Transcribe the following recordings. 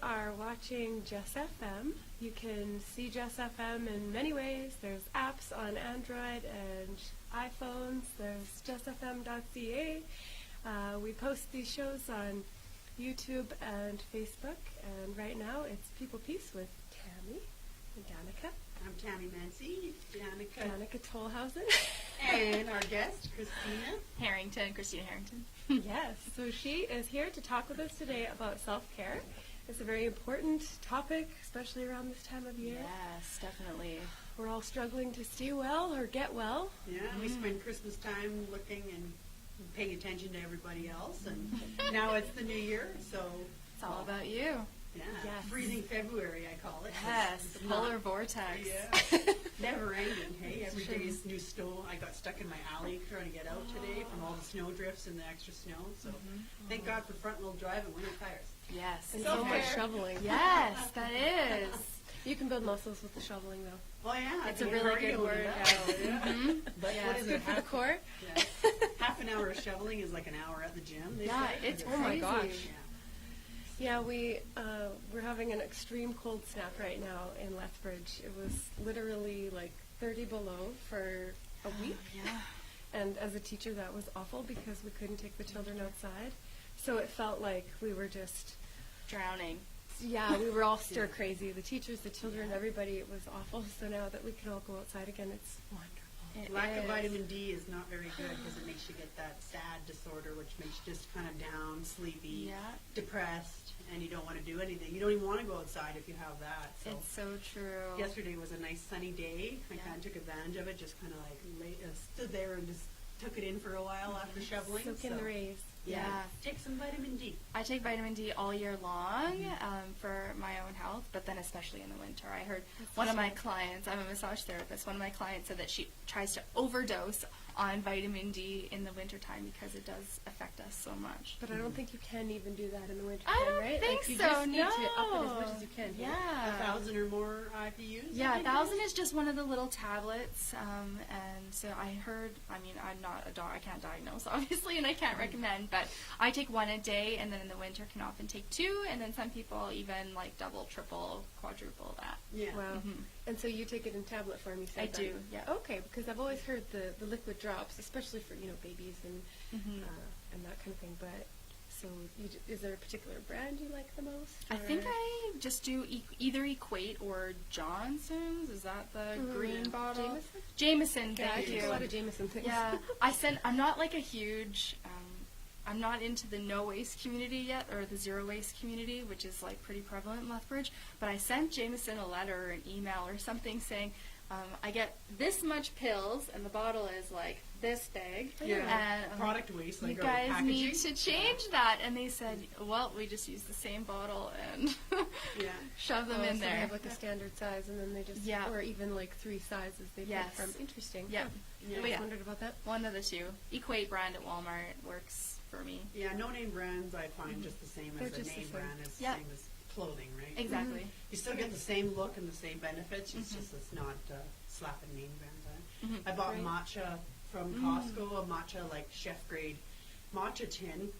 are watching Jess FM. You can see Jess FM in many ways. There's apps on Android and iPhones. There's jessfm.ca. We post these shows on YouTube and Facebook. And right now it's People Peace with Tami and Danica. I'm Tami Mancy, Danica Tollhausen. And our guest, Christina Christina Harrington. Yes, so she is here to talk with us today about self-care. It's a very important topic, especially around this time of year. Yes, definitely. We're all struggling to stay well or get well. Yeah, we spend Christmas time looking and paying attention to everybody else, and now it's the new year, so It's all about you. yeah, Yes. freezing February, I call it. Yes, It's the polar not- vortex. Yeah, never ending. Hey, every true. day is new snow. I got stuck in my alley trying to get out today from all the snow drifts and the extra snow. So thank God for front-wheel drive and winter tires. Yes. And So so much fair. shoveling. Yes, that is. You can build muscles with the shoveling, though. Oh yeah, It's a really good word. But Yeah, what it's is Good it? for the core. Yeah. Half an hour of shoveling is like an hour at the gym. They Yeah, say. it's Oh my crazy. gosh. Yeah. Yeah, we're having an extreme cold snap right now in Lethbridge. It was literally like 30 below for a week. Yeah. And as a teacher, that was awful because we couldn't take the children outside. So it felt like we were just, Drowning. yeah, we were all stir crazy. The teachers, the children, everybody. It was awful. So now that we can all go outside again, it's wonderful. It Lack of is. vitamin D is not very good because it makes you get that sad disorder, which makes you just kind of down, sleepy, Yeah. depressed, and you don't want to do anything. You don't even want to go outside if you have that. So It's so true. yesterday was a nice sunny day. I Yeah. kind of took advantage of it, just kind of like stood there and just took it in for a while after shoveling. Soak in the rays. Yeah. Take some vitamin D. I take vitamin D all year long for my own health, but then especially in the winter. I heard one of my clients, I'm a massage therapist, one of my clients said that she tries to overdose on vitamin D in the wintertime because it does affect us so much. But I don't think you can even do that in the winter I time, don't right? think like, you so, just need to up it as no. much as you can. Yeah. 1,000 or more IPUs. Yeah, I think 1,000 it is just one of the little tablets, and so I heard. I mean, I'm not a doctor; I can't diagnose, obviously, and I can't recommend. But I take one a day, and then in the winter can often take two, and then some people even like double, triple, quadruple that. Yeah. Wow. Mhm. And so you take it in tablet form, you said I that? do, yeah. Okay, because I've always heard the liquid drops, especially for, babies and and that kind of thing. But so is there a particular brand you like the most? I think or- I just do either Equate or Johnson's. Is that the green bottle? Jameson? Jameson, Yeah, I thank take you. a lot of Jameson things. Yeah, I'm not like a huge, I'm not into the no waste community yet, or the zero waste community, which is like pretty prevalent in Lethbridge, but I sent Jameson a letter or an email or something saying, I get this much pills, and the bottle is like this big, Yeah. and Product waste, you like guys packaging. need to change that. And they said, well, we just use the same bottle and Yeah. shove them Oh, in so they there. have like a standard size, and then they just, Yeah. or even like 3 sizes they Yes. pick from. Interesting. Yep. Huh. Yeah. I always Yeah. wondered about that. One of the two. Equate brand at Walmart works for me. Yeah, no name brands I find just the same They're as a just the name same. brand is Yeah. the same as clothing, right? Exactly. You still get the same look and the same benefits. It's just it's not slapping name brands on it. I bought Right. matcha from Costco, a matcha like chef grade matcha tin,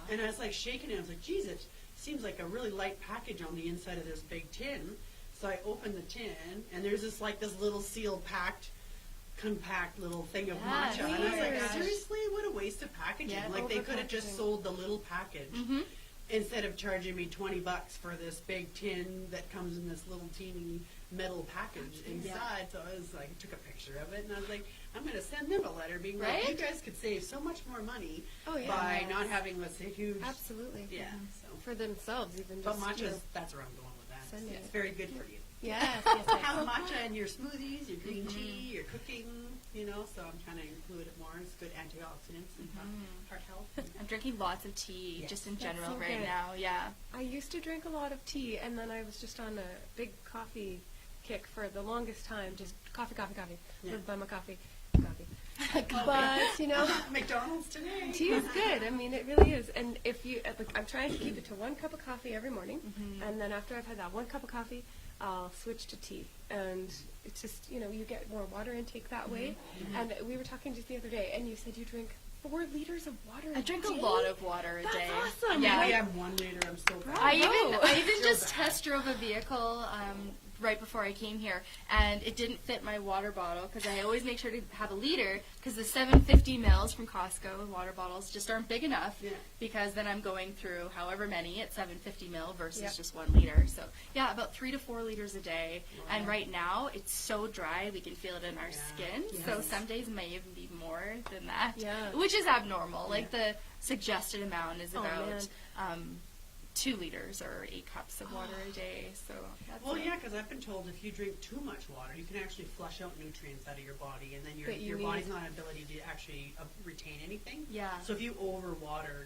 and I was like shaking it. I was like, geez, it seems like a really light package on the inside of this big tin. So I opened the tin, and there's this little sealed compact little thing of Yeah, matcha, and I was like, weird. seriously, what a waste of packaging! Yeah, like they could have just over-packaging. sold the little package instead of charging me $20 for this big tin that comes in this little teeny metal package inside. So I was like, took a picture of it, and I was like, I'm going to send them a letter being like, Right? you guys could save so much more money Oh, yeah. by Yes. not having this huge. Absolutely. Yeah. So, For themselves, even but just. matcha, that's where I'm going with that. Sending It's it. very good for you. Yes, yes, yes. Have matcha in your smoothies, your green tea, your cooking, so I'm trying to include it more. It's good antioxidants and heart health. I'm drinking lots of tea, Yes. just in That's general so right good. now. Yeah. I used to drink a lot of tea, and then I was just on a big coffee kick for the longest time. Just coffee. Yeah. Live by my coffee. But, McDonald's today. tea is good. I mean, it really is. And if you, I'm trying to keep it to 1 cup of coffee every morning, and then after I've had that 1 cup of coffee, I'll switch to tea. And it's just, you get more water intake that way. And we were talking just the other day, and you said you drink 4 liters of water a day. I drink a lot of water a That's day. awesome. Yeah. I am 1 liter. I'm so proud. I Bravo. even So just bad. test drove a vehicle right before I came here, and it didn't fit my water bottle because I always make sure to have a liter because the 750 mils from Costco water bottles just aren't big enough Yeah. because then I'm going through however many at 750 mil versus Yep. just 1 liter. So yeah, about 3 to 4 liters a day. Wow. And right now it's so dry we can feel it in our Yeah. skin. So Yes. some days may even be more than that, Yeah. which is abnormal. Like Yeah. the suggested amount is Oh, about man. 2 liters or 8 cups of water a day. So that's Well, it. yeah, because I've been told if you drink too much water, you can actually flush out nutrients out of your body, and then But you your need- body's not ability to actually retain anything. Yeah. So if you overwater,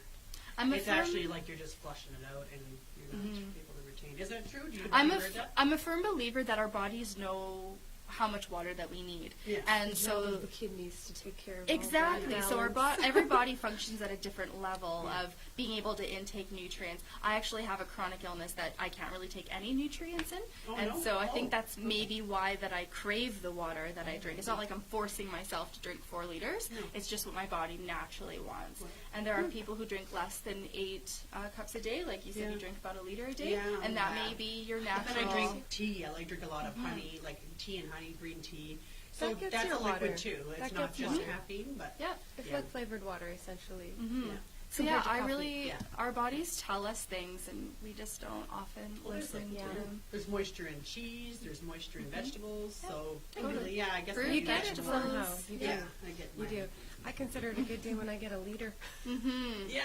I'm a it's firm, actually like you're just flushing it out, and you're not able to retain. Is that true? Do you I'm have a, you heard that? I'm a firm believer that our bodies know how much water that we need. Yes. And The so job of the kidneys to take care of all that exactly. So our balance. every body functions at a different level Yeah. of being able to intake nutrients. I actually have a chronic illness that I can't really take any nutrients in, Oh, and no? so I Oh, think that's okay. maybe why that I crave the water that I drink. It's not like I'm forcing myself to drink 4 liters. No. It's just what my body naturally wants. Right. And there are people who drink less than 8 cups a day, like you said, Yeah. you drink about a liter a day, Yeah, and that yeah. may be your But natural. then I drink tea. I like drink a lot of honey, like tea and honey, green tea. So That gets that's your a liquid water. too. It's That not gets just water. caffeine, but Yeah. It's Yeah. like flavored water, essentially. Mm-hmm. yeah. So yeah, Compared to I coffee. really, Yeah. our bodies tell us things, and we just don't often Well, there's listen like- to yeah. them. There's moisture in cheese. There's moisture in vegetables. So Totally. really, yeah, I guess Fruit, I You get get it vegetables. somehow. You Yeah, do. I get You mine. do. I consider it a good day when I get a liter. Mm-hmm. Yeah.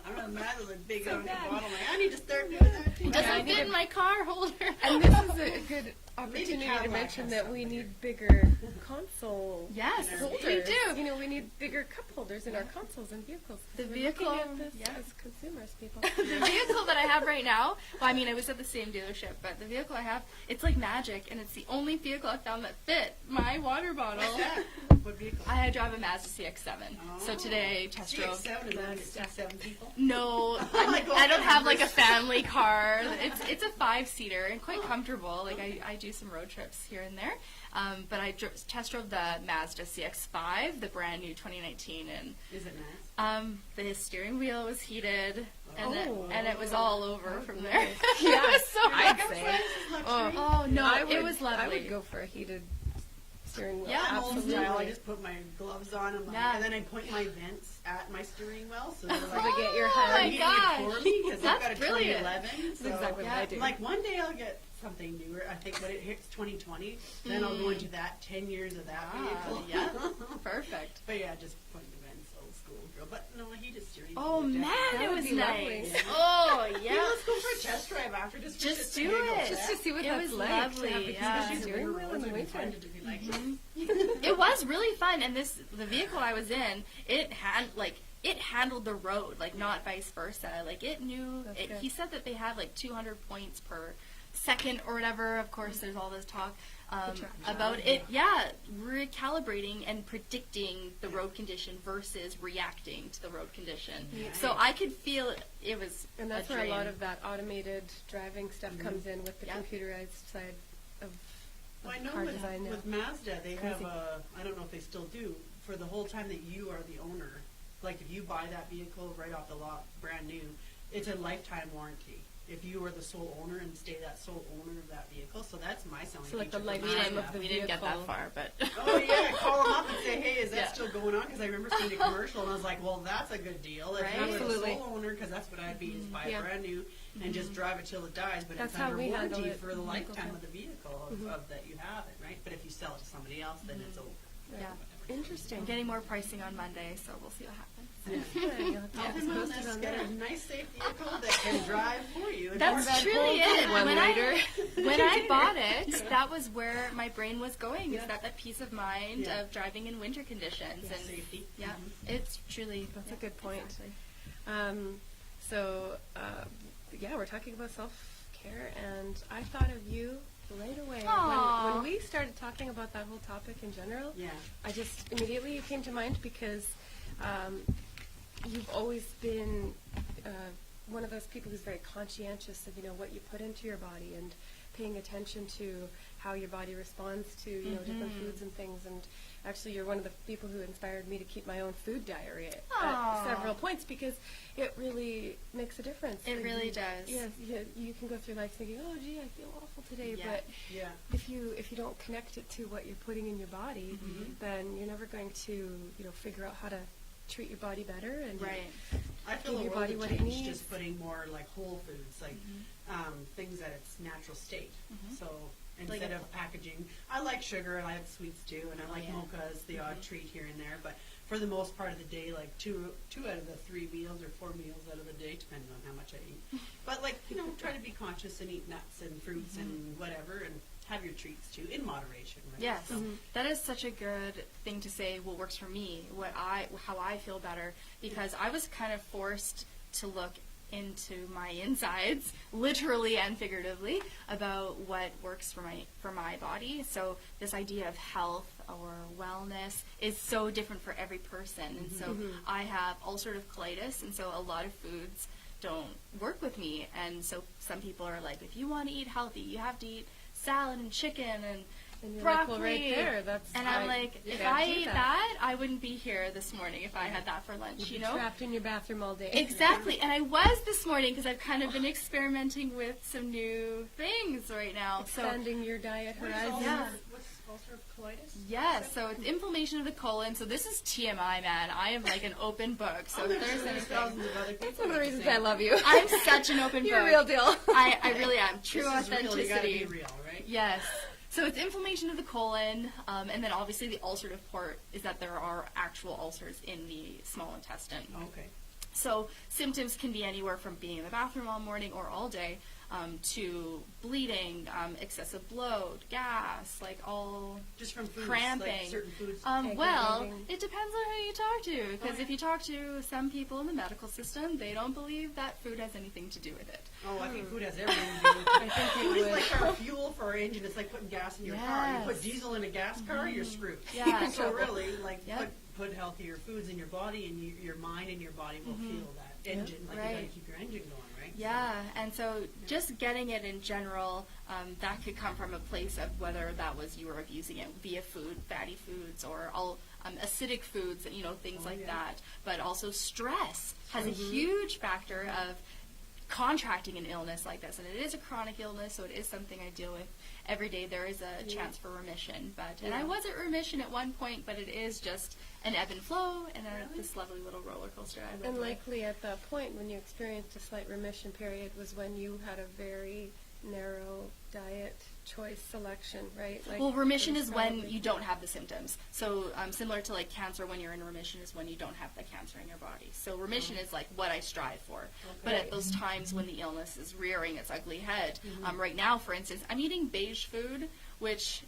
I'm not mad with a big So old bad. bottle. Like, I need to start doing that too. It doesn't I fit need in a- my car holder. And this is a good opportunity to Cadillac mention has that some we bigger. need bigger console Yes, holders. we do. You know, we need bigger cup holders in our consoles and vehicles. The We're looking vehicle- at this yeah. as consumers, people. The vehicle that I have right now, well, I mean, I was at the same dealership, but the vehicle I have, it's like magic, and it's the only vehicle I found that fit my water bottle. What's that? What vehicle? I drive a Mazda CX-7, so today I test drove. CX-7 is only Mazda. 7 people. No, Like, I don't have like a numbers. family car. It's a 5-seater and quite comfortable. Like I do some road trips here and there. But I test drove the Mazda CX-5, the brand new 2019, and Is it nice? the steering wheel was heated, and Oh. it was all over Oh, from nice. there. It was so I'd nice. say. Oh, Oh no, I it would- was lovely. I would go for a heated steering wheel. Yeah, I'm old absolutely. style. I just put my gloves on and, Yeah. and then I point my vents at my steering wheel so they're So like they get your Oh head. my heating gosh. it for me because I've That's got a brilliant. 2011. So That's exactly what I do. Like one day I'll get something newer. I think when it hits 2020, then I'll go into that 10 years of that vehicle. yeah, perfect. But yeah, just putting the vents, old school girl. But no, he just steering. Oh wheel, man, definitely. it would was be lovely. nice. Oh Yeah, yeah. let's go for a test drive after. Just Just for do it. Just to see what It that's was like. lovely, To have the yeah. heated steering wheel in the winter. to be like, It was really fun, and the vehicle I was in, it handled the road, like not vice versa. Like it knew. That's good. He said that they had like 200 points per second or whatever. Of course, there's all this talk traction. about it. Yeah, recalibrating and predicting the road condition versus reacting to the road condition. Nice. So I could feel it was. And that's a where a lot dream. of that automated driving stuff comes in with the Yeah. computerized side of Well, I know car design now. with Mazda, they have Crazy. I don't know if they still do, for the whole time that you are the owner, like if you buy that vehicle right off the lot, brand new, it's a lifetime warranty. If you are the sole owner and stay that sole owner of that vehicle, so that's my selling So like the feature for lifetime Mazda. of the we didn't get that vehicle. far, but Oh yeah, call them up and say, hey, is that Yeah. still going on? Because I remember seeing a commercial and I was like, well, that's a good deal. If Right. you were the Absolutely. sole owner, because that's what I'd be, is buy Yeah. a brand new and just drive it till it dies. But That's it's how under we handle warranty it for the in lifetime vehicle of the vehicle of that you have it, right? But if you sell it to somebody else, then it's over. yeah. Interesting. I'm getting more pricing on Monday, so we'll see what happens. Good. You'll have to Help keep us him on posted this. on Get that. a nice, safe vehicle that can drive for you. That's that truly whole it. one When later. when I bought it, that was where my brain was going. Yeah. Is that peace of mind Yeah. of driving in winter conditions and safety. yeah, Mhm. it's truly That's a good point. Exactly. So, yeah, we're talking about self-care, and I thought of you right away. Aw. When we started talking about that whole topic in general, Yeah. I just immediately you came to mind because you've always been one of those people who's very conscientious of, what you put into your body and paying attention to how your body responds to, different foods and things. And actually, you're one of the people who inspired me to keep my own food diary at several points, because it really makes a difference. It really does. Yeah, you can go through life thinking, oh, gee, I feel awful today. Yeah. But Yeah. if you don't connect it to what you're putting in your body, then you're never going to, figure out how to treat your body better and Right. I feel give a your world body of what it change needs. just putting more like whole foods, like things at its natural state. So instead of packaging, I like sugar and I like sweets too, and I like mochas, the odd treat here and there. But for the most part of the day, like two out of the 3 meals or 4 meals out of the day, depending on how much I eat. But like try to be conscious and eat nuts and fruits and whatever, and have your treats too in moderation. Right? Yes, So, that is such a good thing to say. What works for me, how I feel better, because I was kind of forced to look into my insides, literally and figuratively, about what works for my body. So this idea of health or wellness is so different for every person, and so I have ulcerative colitis, and so a lot of foods don't work with me. And so some people are like, if you want to eat healthy, you have to eat salad and chicken and you're broccoli. like, well, right there, that's and I'm like, if I ate that, I wouldn't be here this morning if I had that for lunch, You'd be trapped in your bathroom all day. Exactly, and I was this morning because I've kind of been experimenting with some new things right now. Expanding your diet horizons. What's ulcerative colitis? Yes, so it's inflammation of the colon. So this is TMI, man. I am like an open book. So if there's anything, thousands of other people. That's one of the reasons I love you. I'm such an open You're a book. real deal. I really am. True This is real, you gotta authenticity. be real, right? Yes. So it's inflammation of the colon, and then obviously the ulcerative part is that there are actual ulcers in the small intestine. Okay. So symptoms can be anywhere from being in the bathroom all morning or all day, to bleeding, excessive bloat, gas, like all Just from foods, cramping. like certain foods. Well, Aggravating. it depends on who you talk to, because if you talk to some people in the medical system, they don't believe that food has anything to do with it. Oh, I think food has everything to do with it. I think Food it is would. like our fuel for our engine. It's like putting gas in your car. You put Yes. diesel in a gas car, you're screwed. Yeah. So really, like, Yep. put healthier foods in your body, and your mind and your body will feel that engine. Like, you gotta Right. keep your engine going, right? Yeah, and so just getting it in general, that could come from a place of whether that was you were abusing it via food, fatty foods, or all acidic foods, things like that. But also stress has a huge factor of contracting an illness like this, and it is a chronic illness, so it is something I deal with every day. There is a chance for remission, and I was at remission at one point, but it is just an ebb and flow and this lovely little roller coaster. I And love it. likely at that point when you experienced a slight remission period was when you had a very narrow diet choice selection, right? Like, Well, remission it was is when probably- you don't have the symptoms. So similar to like cancer, when you're in remission is when you don't have the cancer in your body. So remission is like what I strive for. But at those times when the illness is rearing its ugly head, right now, for instance, I'm eating beige food, which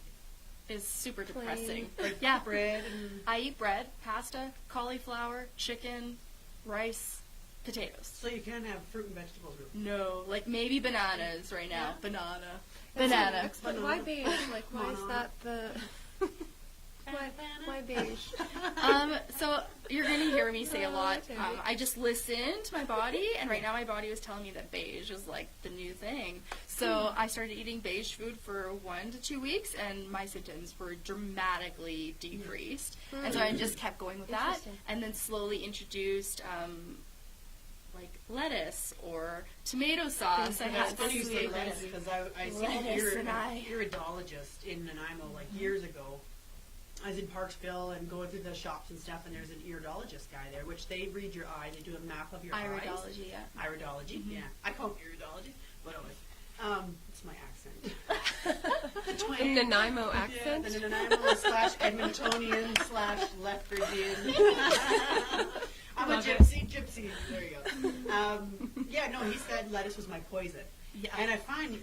is super depressing. Like Yeah, bread and I eat bread, pasta, cauliflower, chicken, rice, potatoes. so you can't have fruit and vegetables. Really. No, like maybe bananas right now. Banana. But why beige? Like, why is that the... Why beige? So you're going to hear me say a lot. okay. I just listened to my body, and right now my body was telling me that beige is like the new thing. So I started eating beige food for 1 to 2 weeks, and my symptoms were dramatically decreased. And so I just kept going with that, Interesting. and then slowly introduced like lettuce or tomato sauce. I had It's funny you this say week. lettuce because I seen Lettuce an and I- iridologist in Nanaimo like years ago. I was in Parksville and going through the shops and stuff, and there's an iridologist guy there, which they read your eye. They do a map of your eyes. Iridology, yeah. Iridology, yeah. I call it iridology, but always. It's my accent. The twang. In Nanaimo Yeah, accent? the Nanaimo / Edmontonian / Lethbridgean. I'm a gypsy. There you go. Yeah, no, he said lettuce was my poison. Yeah. And I find,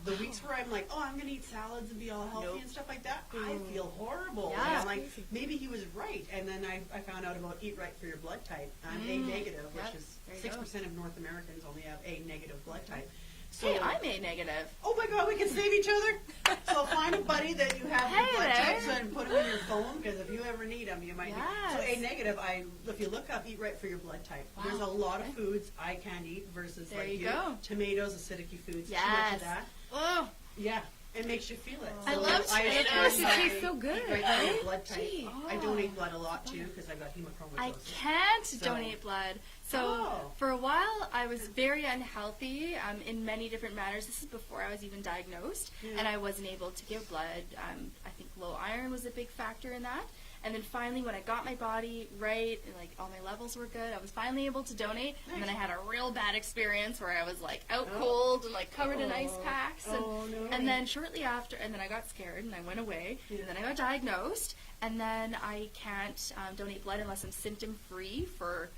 the weeks where I'm like, oh, I'm going to eat salads and be all healthy and stuff like that, I feel horrible. Yeah. And I'm like, maybe he was right. And then I found out about Eat Right for your blood type. I'm A negative, Yep. which is There you 6% of North Americans only have A negative blood type. So, Hey, I'm A negative. oh my God, we can save each other. So find a buddy that you have Hey your blood there. types and put them in your phone, because if you ever need them, you might need. So Yes. A negative, if you look up Eat Right for your blood type, Wow. there's a lot Okay. of foods I can't eat versus There like you go. tomatoes, acidic foods, too much Yes. of that. Oh, Yeah, it makes you feel it. I So love I tomatoes. understand It why tastes so good, Eat Right for your right? blood type. Gee. I donate blood a lot too because I've got hemochromatosis. I can't So- donate blood. So Oh. for a while, I was very unhealthy in many different matters. This is before I was even diagnosed, Yeah. and I wasn't able to give blood. I think low iron was a big factor in that. And then finally, when I got my body right, and like all my levels were good, I was finally able to donate. And then I had a real bad experience where I was like out Oh. cold and like covered in ice packs. And, Oh, no. and then shortly after, and then I got scared and I went away. Yeah. And then I got diagnosed. And then I can't donate blood unless I'm symptom free for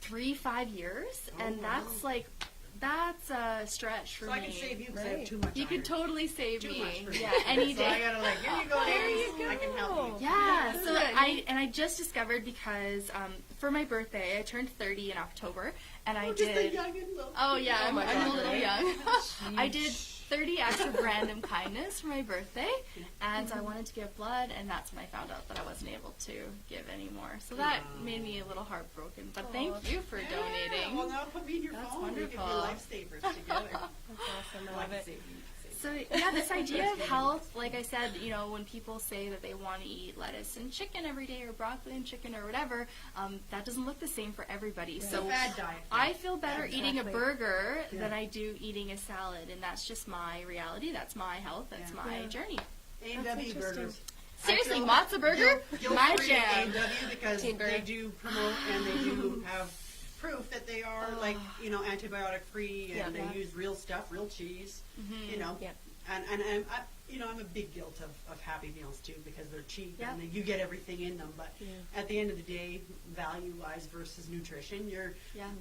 3-5 years. Oh, And wow. that's a stretch for So me. I can save you because I Right. have too much You iron. could totally save Too me. much for me. Yeah, any So I day. gotta like, here you go, There ladies. you I can help you. Yeah, That's so good. I just discovered because for my birthday I turned 30 in October, and I Oh, just a did. young and little. Oh yeah, Oh I'm, my I'm a God, little right? young. I did 30 acts of random kindness for my birthday, and I wanted to give blood, and that's when I found out that I wasn't able to give anymore. So that Oh. made me a little heartbroken. But Aw. thank you for Yeah, donating. well, now put me in your That's phone. We can be wonderful. lifesavers together. That's awesome. I love it. So yeah, this idea of health, like I said, when people say that they want to eat lettuce and chicken every day, or broccoli and chicken, or whatever, that doesn't look the same for everybody. It's So a bad diet. I feel better eating a Exactly. burger than Yeah. I do eating a salad, and that's just my reality. That's my health. That's Yeah. my Yeah. journey. A&W That's interesting. burgers. Seriously, I feel matzo burger, guilt- my guilt-free jam. A&W because Teen burger. they do promote and they do have proof that they are Oh. like antibiotic free and Yeah. they Yeah. use real stuff, real cheese. Yeah. And I'm a big guilt of Happy Meals too because they're cheap Yeah. and you get everything in them. But Yeah. at the end of the day, value wise versus nutrition, Yeah.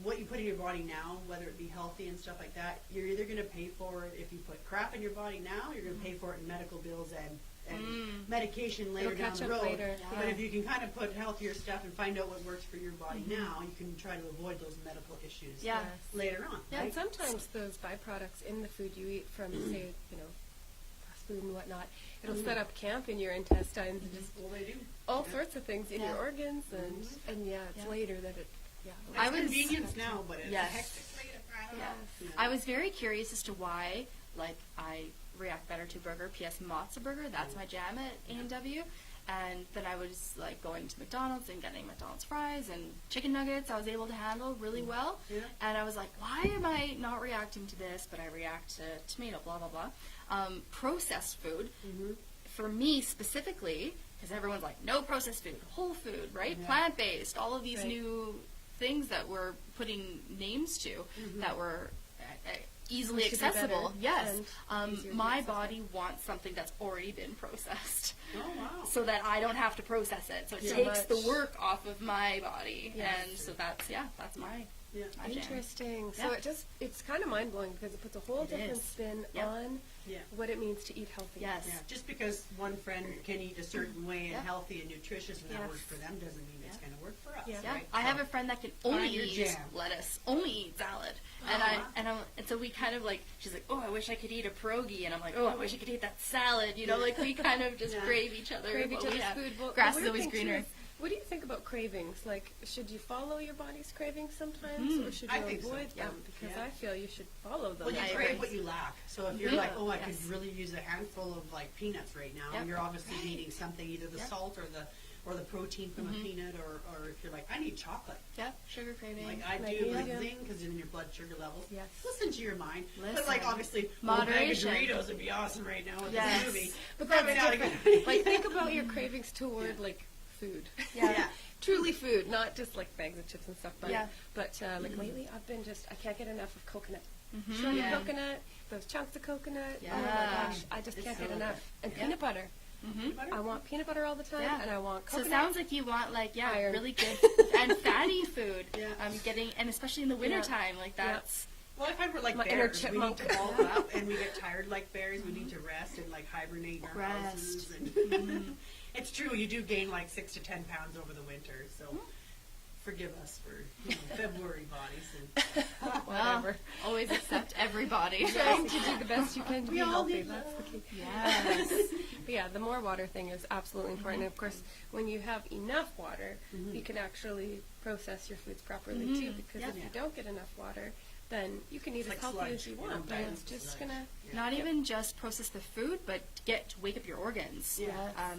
what you put in your body now, whether it be healthy and stuff like that, you're either going to pay for it if you put crap in your body now, you're going to pay for it in medical bills and medication later It'll down catch the up road. later. Yeah. But if you can kind of put healthier stuff and find out what works for your body now, you can try to avoid those medical issues Yeah. Yes. later on. Yeah. right? And sometimes those byproducts in the food you eat from, say, fast food and whatnot, it'll set up camp in your intestines and just Well, they do. all Yeah. sorts of things in Yeah. your organs, and yeah, it's Yeah. later that it, It's I was- convenience now, but it's Yes. hectic later. I don't Yeah. know. I was very curious as to why, like, I react better to burger. P.S. Matzo burger, that's my jam at A&W. And then I was, like, going to McDonald's and getting McDonald's fries and chicken nuggets I was able to handle really well. Yeah. And I was like, why am I not reacting to this, but I react to tomato, blah, blah, blah. Processed food, for me specifically, because everyone's like, no processed food, whole food, right? Yeah. Plant-based, all of these Right. new things that we're putting names to that were easily Should be accessible. better Yes. and easier to My access. body wants something that's already been processed Oh, wow. so that I don't have to process it. So it So takes the much. work off of my body. Yes. And so that's my Yeah. my jam. Interesting. So Yeah. it's kind of mind blowing because it puts a whole It different is. spin Yep. on Yeah. what it means to eat healthy. Yes. Yeah, just because one friend can eat a certain way and Yeah. healthy and nutritious and that Yes. works for them doesn't mean it's Yeah. going to work for us. Yeah. Yeah, Right? I have So- a friend that can only Find your eat jam. lettuce, only eat salad, and so we kind of like. She's like, "Oh, I wish I could eat a pierogi," and I'm like, "Oh, I wish I could eat that salad." Like we kind of just Yeah. crave each other. Crave each what we other's have. food. Well, Grass the is weird always thing, too, greener. is, what do you think about cravings? Like, should you follow your body's cravings sometimes, or should I you think so. avoid Yeah. them? Because Yeah. I feel you should follow them. Well, you I crave agree. what you lack. So if you're Mhm. like, oh, I Yes. could really use a handful of like peanuts right now, Yep. you're obviously needing something, either the Yep. salt or the protein from a peanut, or if you're like, I need chocolate. Yeah, sugar craving. Like I do, like Magnesium. zing, because in your blood sugar levels. Yes. Listen to your mind. But Listen. like obviously, Moderation. a bag of Doritos would be awesome right now with Yes. this movie. But Probably that's not a different. good- Like, think about your cravings toward like food. Yeah. Truly food, not just like bags of chips and stuff. But Yeah. but like lately, I've been I can't get enough of coconut. Mhm. Shredded Yeah. coconut, those chunks of coconut. Oh my Yeah. gosh, I just It's can't so get enough. good. And Yeah. peanut butter. Mhm. Butter? I want peanut butter all the time, Yeah. and I want So coconut. it sounds like you want Iron. really good and fatty food. Yeah. And especially in the wintertime, like Yeah. that's Well, I find we're like My inner bears. We need chipmunk. to bulk up, and we get tired like bears. We need to rest and like hibernate in our houses. And it's true, you do gain like 6 to 10 pounds over the winter. So forgive us for February bodies. And well, Whatever. always accept every everybody. Trying to do the best you can to be We all healthy. need That's the key. Yes. But yeah, the more water thing is absolutely important. And of course, when you have enough water, you can actually process your foods properly too. Because if you don't get enough water, then you can eat It's as like healthy sludge, as you you want, know, but it's diet just sludge. gonna. Not even just process the food, but wake up your organs. Yeah.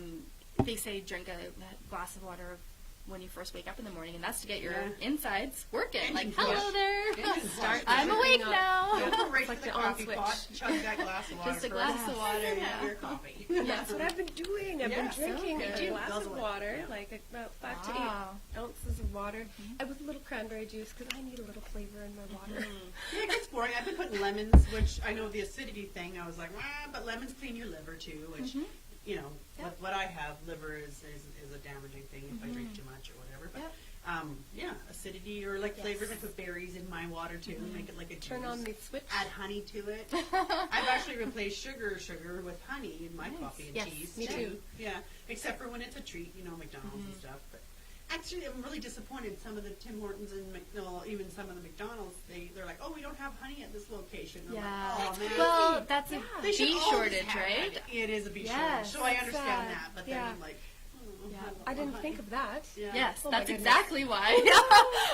They say drink a glass of water when you first wake up in the morning, and that's to get your Yeah. insides working. Engine Like, flush. hello there. Engine flush. I'm awake Up. now. Don't go right Like to the the on coffee switch. pot, chug that glass of water Just a first, glass of water, and yeah. have your coffee. That's what I've been doing. I've Yeah, been so drinking good. a glass Fills of away. water, Yeah. like about 5 to Wow. 8 ounces of water, and with a little cranberry juice because I need a little flavor in my water. Yeah, it gets boring. I've been putting lemons, which I know the acidity thing. I was like, but lemons clean your liver too. Which, you know, Yep. what I have, liver is a damaging thing if I drink too much or whatever. But yeah, acidity or like flavors. I put berries in my water too, make it like a juice. Turn on the switch. Add honey to it. I've actually replaced sugar with honey in my coffee and Yes, cheese. me too. Yeah, except for when it's a treat, you know, McDonald's and stuff. But actually, I'm really disappointed. Some of the Tim Hortons and even some of the McDonald's, they're like, oh, we don't have honey at this location. I'm Yeah. like, oh man. Well, that's a They should bee always shortage, have right? honey. It is a bee Yes, shortage, so I that's understand sad. that. But Yeah. then I'm like, Yeah. I didn't think of that. Yeah. Yes, Oh my that's goodness. exactly why.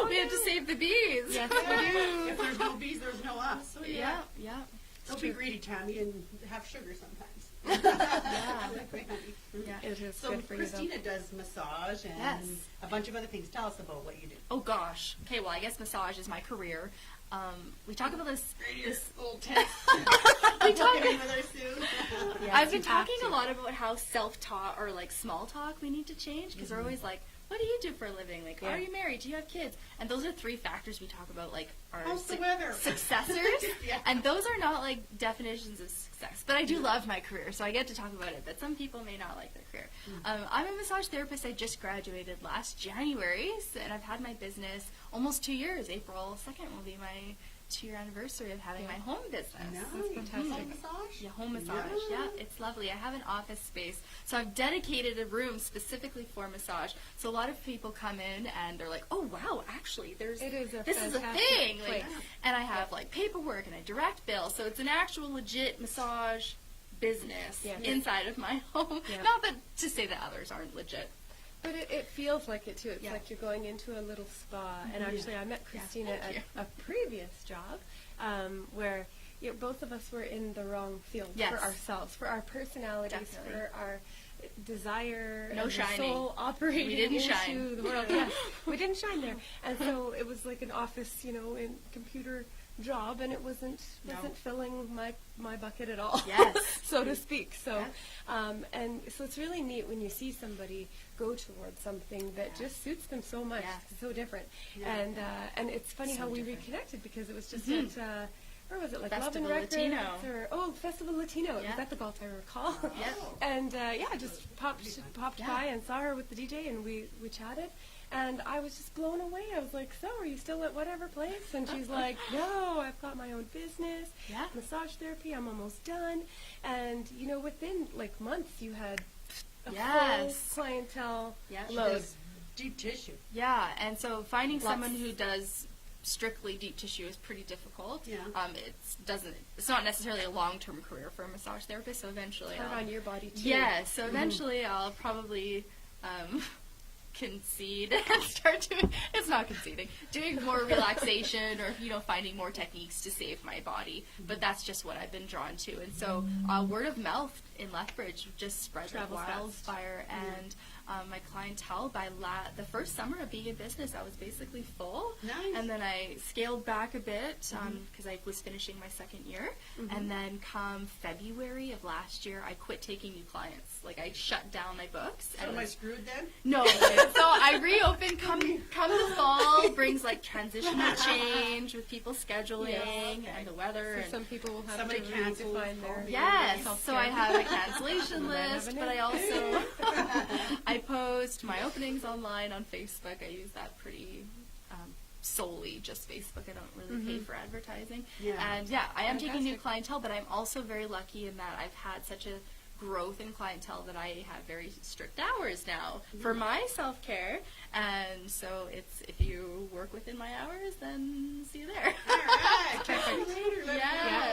We have to save the bees. Yes, If there's no bees, there's no us. So Yeah, yeah. Don't be greedy, Tami, and have sugar sometimes. Yeah. I like my honey. Yeah. It is So good for you Christina does massage and Yes. a bunch of other things. Tell us about what you do. Oh gosh. Okay, well I guess massage is my career. We talk about this. This little text. We talk. in with her soon. Yes, I've been you have talking to. a lot about how self-taught or like small talk we need to change because we're always like, what do you do for a living? Like, Yeah. are you married? Do you have kids? And those are 3 factors we talk about, like our How's the weather? successors. Yeah. And those are not like definitions of success. But I do love my career, so I get to talk about it. But some people may not like their career. I'm a massage therapist. I just graduated last January, and I've had my business almost 2 years. April 2nd will be my 2-year anniversary of having my home business. Nice. fantastic. Home massage? Yeah, home massage. Yeah, it's lovely. I have an office space, so I've dedicated a room specifically for massage. So a lot of people come in and they're like, "Oh wow, actually, It is a this is a fantastic thing." Like, place. and I have like paperwork and I direct bill, so it's an actual legit massage business Yeah. inside of my home. Yeah. Not that to say that others aren't legit. But it feels like it too. It's Yeah. like you're going into a little spa. And actually, I met Christina thank you. at a previous job where both of us were in the wrong field Yes. for ourselves, for our personalities, Definitely. for our desire, No and the shining. soul operating We didn't into shine. the world. Yes, we didn't shine there, and so it was like an office, in computer job, and it wasn't No. filling my bucket at all. Yes. so to speak. So, Yeah. and so it's really neat when you see somebody go towards something that just suits them so much, Yeah. it's so different. Yeah. And it's funny So how we different. reconnected because it was just at where was it, like Festival Love and Records Latino. or Festival Latino? It Yeah. was at the Gulf, I recall. Yep. And I just popped Yeah. by and saw her with the DJ, and we chatted. And I was just blown away. I was like, "So, are you still at whatever place?" And she's like, "No, I've got my own business, Yeah. massage therapy. I'm almost done." And within like months, you had a Yes. full clientele Yeah. She load. Does deep tissue. Yeah, and so finding Lots. someone who does strictly deep tissue is pretty difficult. Yeah. It's not necessarily a long-term career for a massage therapist. So eventually, Hard I'll, on your body too. yeah. So eventually, I'll probably concede and start doing. It's not conceding. Doing more relaxation or finding more techniques to save my body. But that's just what I've been drawn to, and so word of mouth in Lethbridge just spread like Travels fast. wildfire, and my clientele by the first summer of being in business, I was basically full. Nice. And then I scaled back a bit because I was finishing my 2nd year. And then come February of last year, I quit taking new clients. Like I shut down my books. So am I screwed then? No, so I reopened. Come the fall brings like transitional change with people scheduling and the weather. So and some people will have Somebody to canceled redefine their Yes, self-care. so I have a cancellation Might have list, an but I in. also I post my openings online on Facebook. I use that pretty solely just Facebook. I don't really pay for advertising. Yeah. And yeah, I am taking new Fantastic. clientele, but I'm also very lucky in that I've had such a growth in clientele that I have very strict hours now for my self-care. And so if you work within my hours, then see you there. All right. Catch you later. Yeah.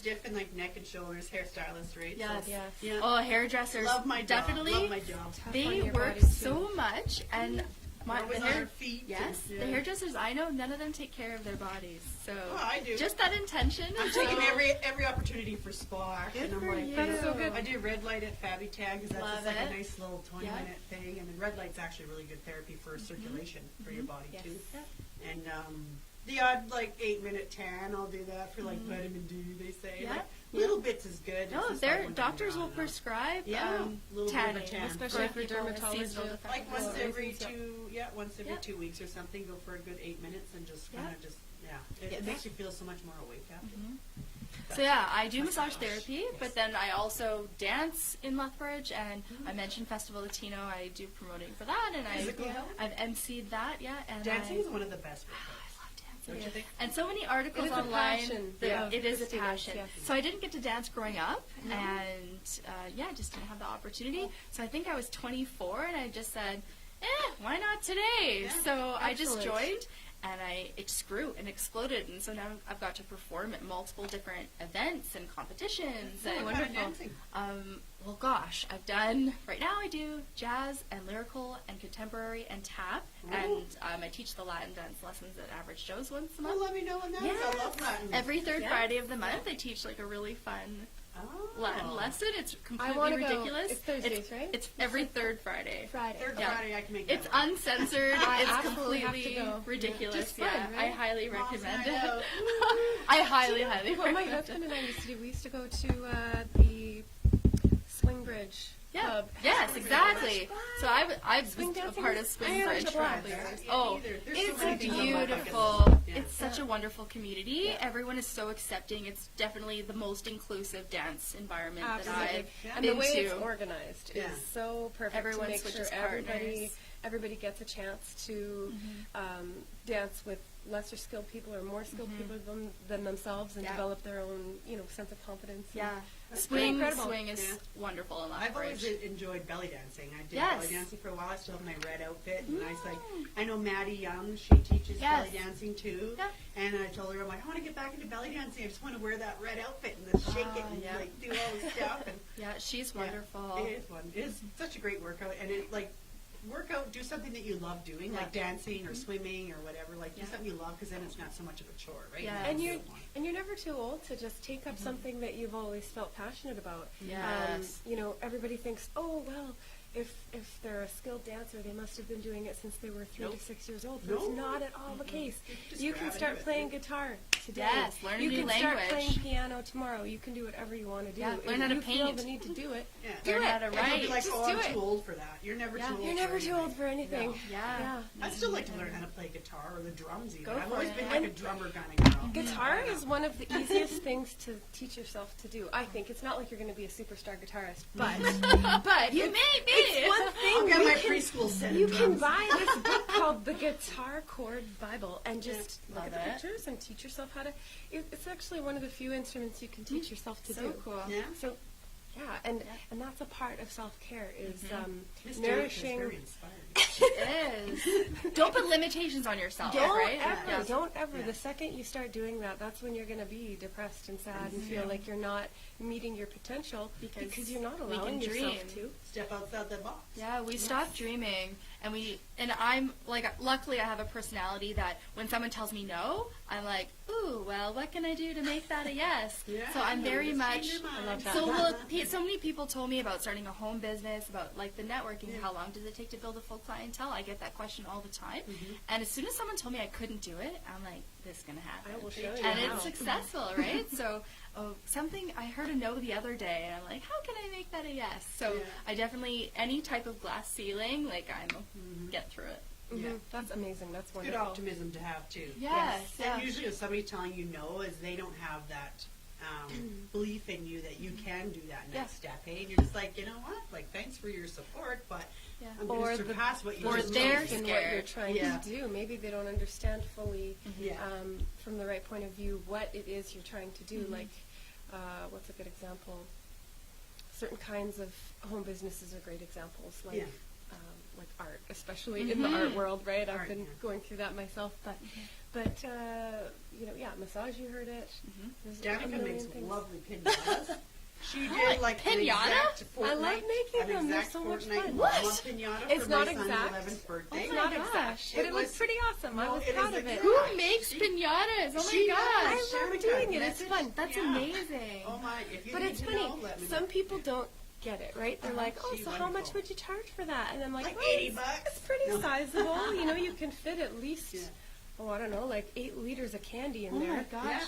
stiff in like neck and shoulders, hairstylist, right? Yes. So, Yes. yeah. Oh, hairdressers. Love my job. Definitely. Love my job. Tough on They your work body, too. so much, and Always the on hair- their feet. Yes, and- the yeah. hairdressers I know, none of them take care of their bodies. So Oh, I do. just that intention. I'm is taking so- every opportunity for spa action. Good I'm for like, you. That's so good. I do red light at Fabby Tag because that's Love just like it. a nice little 20-minute Yeah. thing, and then red light's actually really good therapy for circulation for your body Yes. too. Yeah. And the odd like 8-minute tan, I'll do that for like vitamin D. They say Yeah. like, little bits is good. No, It's just their like when doctors you're will on, prescribe Yeah, little bit of a tanning, tan. Especially for people with dermatology. seasonal like deficits. once Well, every reasons, yeah. once every Yeah. 2 weeks or something. Go for a good 8 minutes and just kind Yeah. of it makes you feel so much more awake after. So yeah, I do massage therapy, but then I also dance in Lethbridge, and I mentioned Festival Latino. I do promoting for that, and Physical health? I've emceed that, yeah. And Dancing I is one of the best I workouts. love dancing. Don't you think? And so many articles It is a online. passion, that yeah, it is a Christina's, passion. yes. So I didn't get to dance growing up, and just didn't have the opportunity. So I think I was 24, and I just said, why not today? Yeah, so I just excellent. joined, and it just grew and exploded, and so now I've got to perform at multiple different events and competitions. What And kind of dancing? well, gosh, right now I do jazz and lyrical and contemporary and tap, Ooh. and I teach the Latin dance lessons at Average Joe's once a Well, month. let me know when that is. I love Latin. Every third Yes. Friday of the month, I teach like a really fun Oh. Latin lesson. It's I completely want to go. ridiculous. It's Thursdays, right? It's every third Friday. Friday. Third Yeah. Friday, I can make that It's work. uncensored. I It's absolutely have to completely go. ridiculous. Just fun, Yeah, I right? highly Mom's recommend night it. out. I highly What my recommend husband it. and I used to do, we used to go to the Swing Bridge Yeah. Club. Yes, exactly. So I was Swing a dancing part is of Swing such a Bridge for a blast. couple years. Yeah, Oh, either. There's it's so many things on my bucket list. beautiful. Yeah. It's such a wonderful community. Everyone is so accepting. It's definitely the most inclusive dance environment that Absolutely. I've Yeah. And the been way to. it's organized Yeah. is so perfect Everyone to make switches sure partners. everybody gets a chance to dance with lesser skilled people or more skilled people than themselves and Yeah. develop their own, sense of confidence. Yeah. That's Swing incredible. is Yeah. wonderful in I've always Lethbridge. enjoyed belly dancing. I did Yes. belly dancing for a while. I still have my red outfit, and I know Maddie Young. She teaches Yes. belly dancing too. Yeah. And I told her, I'm like, I want to get back into belly dancing. I just want to wear that red outfit and then shake it and yeah. like do all the stuff. And Yeah, she's yeah, wonderful. it is fun. It is such a great workout, and it like do something that you love doing, like dancing or swimming or whatever. Like do Yeah. something you love, because then it's not so much of a chore, right? Yeah. And You you don't want- and you're never too old to just take up something that you've always felt passionate about. Yes. Everybody thinks, oh well, if they're a skilled dancer, they must have been doing it since they were 3 Nope. to 6 years old. But No. it's not at all the case. Just You grab can into start it. playing guitar today. Yes, learn a you new can start language. playing piano tomorrow. You can do whatever you want to do. Yeah, If learn how to you feel paint. the need to do it. Yeah. Do Learn it. how to And you'll be write. like, Just oh, do I'm it. too old for that. You're never Yeah. too old. You're never for too old for anything. No. Yeah. I'd still like to learn how to play guitar or the drums even. Go I've for always it. been like And a drummer kind of girl. Guitar is one of the easiest things to teach yourself to do. I think it's not like you're going to be a superstar guitarist, but You it's, may be. it's one thing I'll get you my can- preschool set of You can drums. buy this book called The Guitar Chord Bible and just look Love at the it. pictures and teach yourself how to. It's actually one of the few instruments you can teach yourself to So do. cool. Yeah. So, and that's a part of self care is This Danica is nourishing. very inspiring. It is. Don't put limitations on yourself, Don't right? ever, Yeah. don't ever. Yeah. The second you start doing that, that's when you're going to be depressed and sad and feel like you're not meeting your potential because you're not we can allowing yourself dream. to. Step outside the box. Yeah, we stopped dreaming, and I'm like, luckily I have a personality that when someone tells me no, I'm like, ooh, well, what can I do to make that a yes? Yeah, So I'm very just much. change your mind. I love that. So many people told me about starting a home business, about like the networking. Yeah. How long does it take to build a full clientele? I get that question all the time, Mm-hmm. and as soon as someone told me I couldn't do it, I'm like, this is gonna happen. I will show you And how. it's successful, right? So, something I heard a no the other day, and I'm like, how can I make that a yes? So, Yeah. I definitely any type of glass ceiling, like get through it. Yeah. That's amazing. That's Good wonderful. optimism to have too. Yes, yeah. And usually, if somebody telling you no, is they don't have that belief in you that you can do that Yeah. next step. Hey, and you're just like, you know what? Like, thanks for your support, but Yeah. I'm going Or to the- surpass what you or just they're told me. in what you're scared. trying Yeah. to do. Maybe they don't understand fully Yeah. from the right point of view what it is you're trying to do. Like, what's a good example? Certain kinds of home businesses are great examples. Like Yeah. like art, especially in the art world, right? I've Art, been yeah. going through that myself, but you know, yeah, massage. You heard it. There's a Danica million makes things. lovely pinatas. She like did like an pinata? exact I love fortnight, making an them. They're exact so much fortnight fun. mama What? pinata It's for not my son's exact. 11th birthday. It's Oh not my exact, gosh. but It it was- was pretty awesome. I No, was it proud is of a it. good- Who makes She- pinatas? Oh she my does. gosh. I love Danica, doing it. It's message- fun. That's yeah. amazing. Oh my! If you But need it's to funny. know, let me Some know. people don't get it, right? They're like, oh, She's so how much wonderful. would you charge for that? And I'm like, Like well, $80 bucks. It's pretty No. sizable. You know, you can fit at least, Yeah. oh, I don't know, like 8 liters of candy in Oh there. my gosh. Yeah.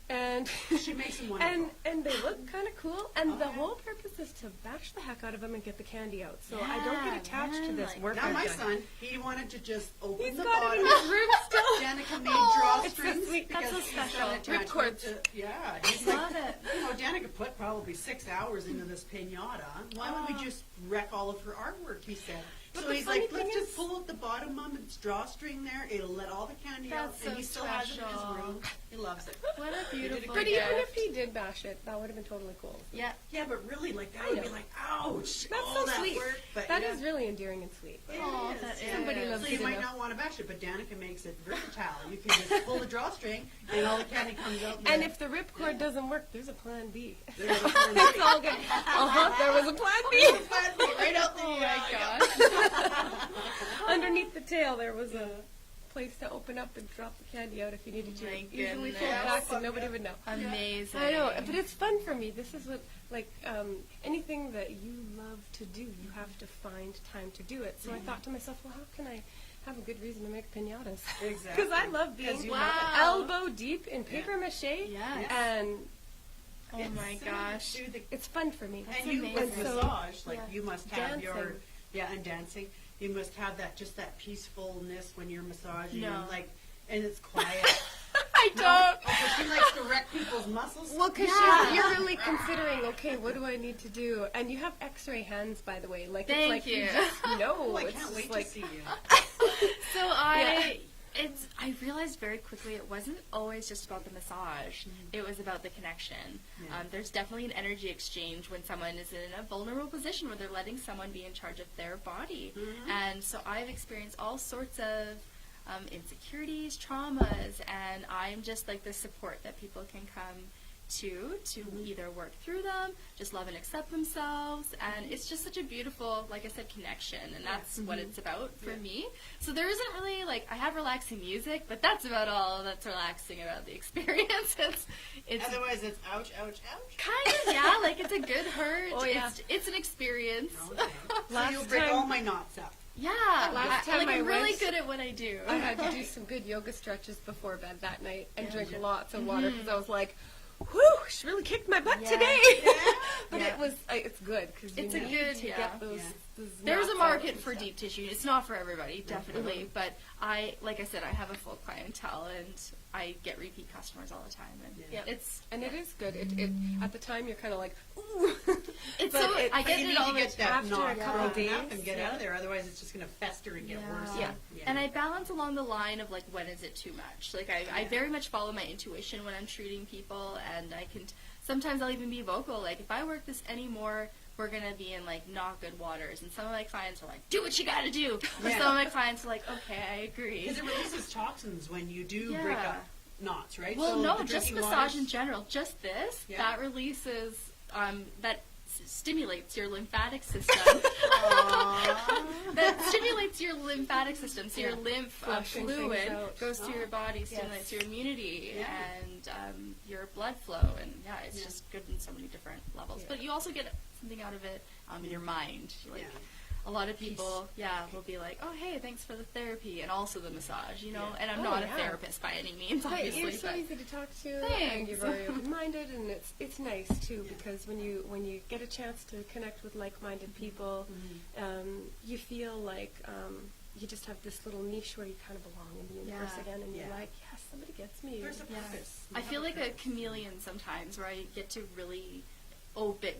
And She makes them wonderful. and they look kind of cool. And Oh, the yeah. whole purpose is to bash the heck out of them and get the candy out. So I don't Yeah, get attached to man, this like- work. Now I've my done. son, he wanted to just open He's the got it bottom. in his room still. Danica made Oh, it's so drawstrings sweet. That's because so he's got special. an Rip cords. attachment to- Yeah, he's Love like, it. you know, Danica put probably 6 hours into this pinata. Why would we just wreck all of her artwork? He said. But So the he's funny like, let's thing just is- pull out the bottom of its drawstring there. It'll let all the candy out, That's and so he still has it in his special. room. He loves it. What a did a beautiful But great even gift. if he did bash it, that would have been totally cool. Yeah. Yeah, but really, like that I would know. be like, ouch! That's all so that sweet. work. But That yeah. is really endearing and sweet. It Aw, is, that yeah. Somebody loves So it you might enough. not want to bash it, but Danica makes it versatile. You can just pull the drawstring, and all the candy comes out. And if the ripcord doesn't work, there's a plan B. there's a plan It's B. all good. There was a plan B. There's a plan B right out the Oh my gosh. Underneath the tail, there was a place to open up and drop the candy out if you needed to. My Easily goodness. fold back and nobody would know. Amazing. I know, but it's fun for me. This is what, like, anything that you love to do, you have to find time to do it. So I thought to myself, well, how can I have a good reason to make pinatas? Exactly. Because I love being 'Cause you love it. elbow deep in paper mache, Yes. and Oh my gosh. Do the, it's fun for me. and you with amazing. massage, like Yeah. you must have your Dancing. and dancing. You must have that just that peacefulness when you're massaging, No. and like, and it's quiet. I No? don't. Oh, so she likes to wreck people's muscles. Well, because Yeah. you're really considering, okay, what do I need to do? And you have X-ray hands, by the way. Like, Thank it's like you. just know. Oh, I it's can't just wait like, to see you. So I realized very quickly it wasn't always just about the massage. It was about the connection. Yeah. There's definitely an energy exchange when someone is in a vulnerable position where they're letting someone be in charge of their body. And so I've experienced all sorts of insecurities, traumas, and I'm just like the support that people can come to either work through them, just love and accept themselves, and it's just such a beautiful, like I said, connection, and that's what it's about for me. So there isn't really, like, I have relaxing music, but that's about all that's relaxing about the experience. It's Otherwise, it's ouch, ouch, ouch. kind of, yeah, like it's a good hurt. Oh, yeah. It's an experience. Okay. So Last you'll break time- all my knots up. Yeah, Last I, time like, I I'm really went- good at what I do. I had to do some good yoga stretches before bed that night and drink lots of water because I was like, whew, she really kicked my butt Yeah. today. But Yeah. it was, it's good because you It's a need good- to yeah. get those. Yeah. those There's a knots market out for and stuff. deep tissue. It's not for everybody, definitely. But like I said, I have a full clientele, and I get repeat customers all the time. And Yeah. it's And it is good. It at the time you're kind of like, ooh. it's But so it- I But get you it need all to the get that after knot a couple broken days, up and get yeah. out of there. Otherwise, it's just going to fester and get worse. Yeah. Yeah. And I balance along the line of like when is it too much. Like I very much follow my intuition when I'm treating people, and I can sometimes I'll even be vocal. Like if I work this anymore, we're gonna be in like not good waters. And some of my clients are like, do what you gotta do. Or Yeah. some of my clients are like, okay, I agree. Because it releases toxins when you do break Yeah. up knots, right? Well, So no, the just drinking massage waters- in general. Just this Yeah. that releases stimulates your lymphatic system. That stimulates your lymphatic system, so your Yeah. lymph Flushing fluid things out. goes to your body, stimulates your immunity and your blood flow, and yeah, it's just good in so many different levels. Yeah. But you also get something out of it in your mind. Like, Yeah. a lot of people, will be like, "Oh, hey, thanks for the therapy and also the massage," you know. Yeah. And I'm Oh, not a yeah. therapist by any means, But obviously. you're so but- easy to talk to, and Thanks. you're very open-minded, and it's nice too because when you get a chance to connect with like-minded people, you feel like you just have this little niche where you kind of belong in the universe Yeah. again, and you're Yeah. like, yes, somebody gets me. There's a Yeah. purpose. I feel like a chameleon sometimes, where I get to really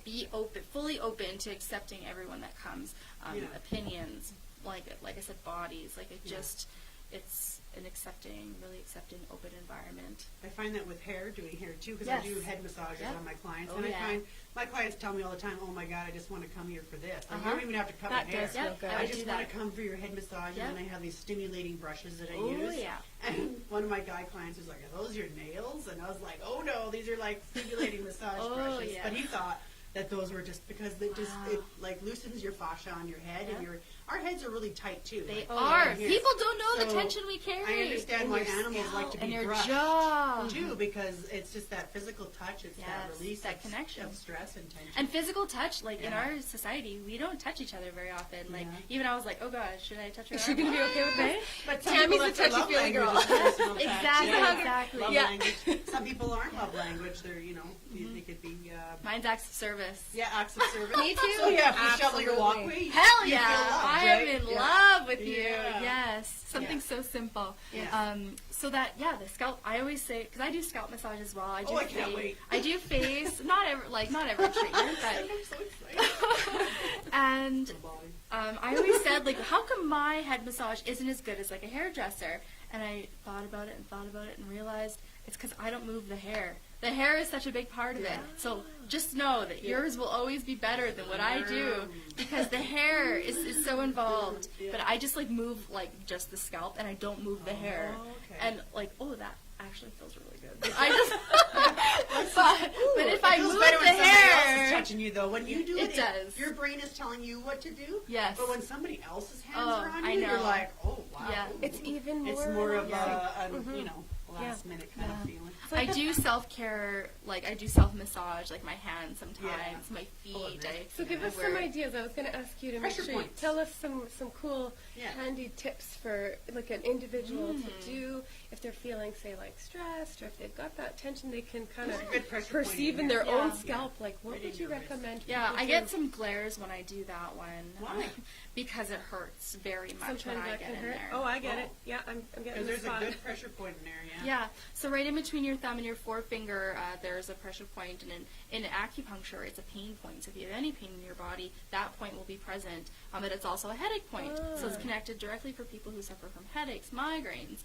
be open, fully open to accepting everyone that comes, Yeah. opinions, like I said, bodies. Like Yeah. it's an really accepting, open environment, I find that with hair, doing hair too, because Yes. I do head massages Yep. on my clients, Oh, and I yeah. find my clients tell me all the time, "Oh my God, I just want to come here for this." Like, Uh-huh. you don't even have to cut That my hair. does feel Yep, good. I I would just do want that. to come for your head massage, Yep. and then I have these stimulating brushes that I Oh, use. yeah. And one of my guy clients was like, "Are those your nails?" And I was like, "Oh no, these are like stimulating massage Oh, brushes." yeah. But he thought that those were just because they just Wow. it like loosens your fascia on your head, Yep. and our heads are really tight too. They like, are. right here. People don't know the So, tension we carry. I understand And why your animals scalp like to be and your brushed jaw. too, because it's just that physical touch. It's that Yes, release that of, connection. of stress and tension. And physical touch, like in Yeah. our society, we don't touch each other very often. Like Yeah. even I was like, oh God, should I touch her? Is she arm? gonna be okay with that? But some Tammy's people, a that's their love touchy-feely girl. language, is personal touch. Exactly, Yeah. exactly. Love Yeah. language. Some people aren't love language. They're, they could be, Mine's acts of service. yeah, acts of service. Me too. So yeah, if you shovel your Absolutely. walkway, Hell you yeah! feel loved, I right? am in Yeah. love with you. Yeah. Yes, something Yeah. so simple. Yeah. So that the scalp. I always say because I do scalp massage as well. I do. Oh, I can't wait. I do face. not every treatment, but I'm so excited. and The body. I always said like, how come my head massage isn't as good as like a hairdresser? And I thought about it and realized it's because I don't move the hair. The hair is such a big part of it. So just know that yours will always be better than what I do because the hair is so involved. Yeah. But I just like move like just the scalp and I don't move the hair. okay. And like, oh, that actually feels really good. I just, but if I It feels move better the when somebody else is hair, touching you, though. When you do It it, does. your brain is telling you what to do. Yes. But when somebody else's hands Oh, are on I you, you're know. like, oh wow. Yeah. It's even more. It's more of Yeah. a last minute kind of feeling. I do self-care, like I do self-massage, like my hands sometimes, Yeah. my feet. Oh, okay. So give us some ideas. I was going to ask you to make Pressure sure you points. tell us some cool, Yeah. handy tips for like an individual to do if they're feeling, say, like stressed, or if they've got that tension they can kind of There's a good pressure point perceive in in there. their own Yeah. scalp. Like, what Right would in you your wrist. recommend? Yeah, people I do? get some glares when I do that one. Why? Because it hurts very much Sometimes when I that get can in hurt. there. Oh, I get Oh. it. Yeah, I'm getting Because the there's spot. a good pressure point in there, yeah. Yeah, so right in between your thumb and your forefinger, there's a pressure point, and in acupuncture, it's a pain point. So if you have any pain in your body, that point will be present. But it's also a headache point, so it's Ah. connected directly for people who suffer from headaches, migraines.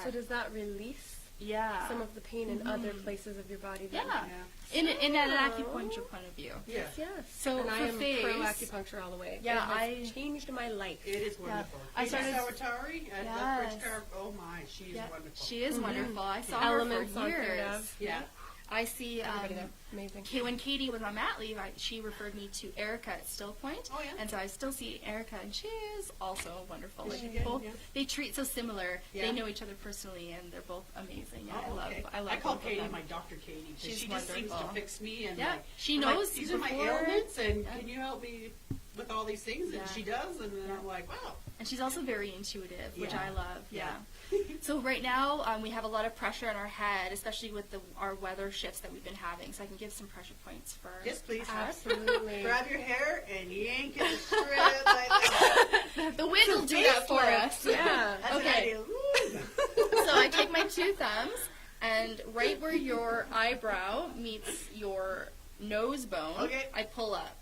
So does that release yeah, some of the pain in other places of in then? yeah, Yeah. in an acupuncture point of view. Yeah. Yes. So and I for am face- pro acupuncture all the way. Yeah, it has I- changed my life. It is wonderful. I Katie started- Sawatari at Yes. Lethbridge Carp. Oh my, she is Yeah, wonderful. she is wonderful. I saw Elements her on for Third years. Ave. Yeah. I see. Everybody there. Amazing. When Katie was on mat leave, she referred me to Erica at Still Point. Oh, yeah? And so I still see Erica, and she is also wonderful. Is Like she good? both, Yeah. they treat so similar. Yeah. They know each other personally, and they're both amazing. Yeah, Oh, okay. I love call both of Katie them. my Dr. Katie because She's she just seems to wonderful. fix me and Yeah, like she I'm knows like, these are my before- ailments and Yeah. can you help me with all these things? And Yeah. she does, and then I'm like, wow. And she's also very intuitive, which Yeah. I love. Yeah. Yeah. So right now we have a lot of pressure on our head, especially with our weather shifts that we've been having. So I can give some pressure points for Yes, please. Absolutely. Grab your hair and yank it straight like that. the wind will do that for us. Yeah. That's Okay. an idea. Woo. So I take my two thumbs, and right where your eyebrow meets your nose bone, Okay. I pull up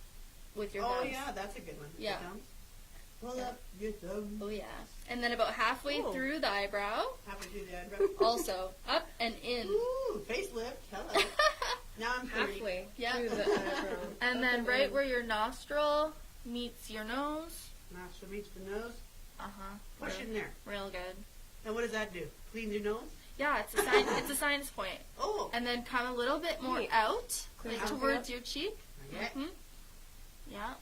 with your Oh thumbs. yeah, that's a good one. Yeah. Your thumbs. Pull Yeah. up your thumb. Oh yeah. And then about halfway Oh. through the eyebrow, Halfway through the eyebrow. also up and in. Ooh, facelift. Hello. Now I'm 30. Halfway Yeah. through the eyebrow. And then right where your nostril meets your nose. Nostril meets the nose. Uh-huh. Push in there. Real good. And what does that do? Clean your nose? Yeah, it's a sign. It's a sinus point. Oh. And then come a little bit more Neat. out, Clean like something towards up. your cheek. Yeah. Hmm. Yeah.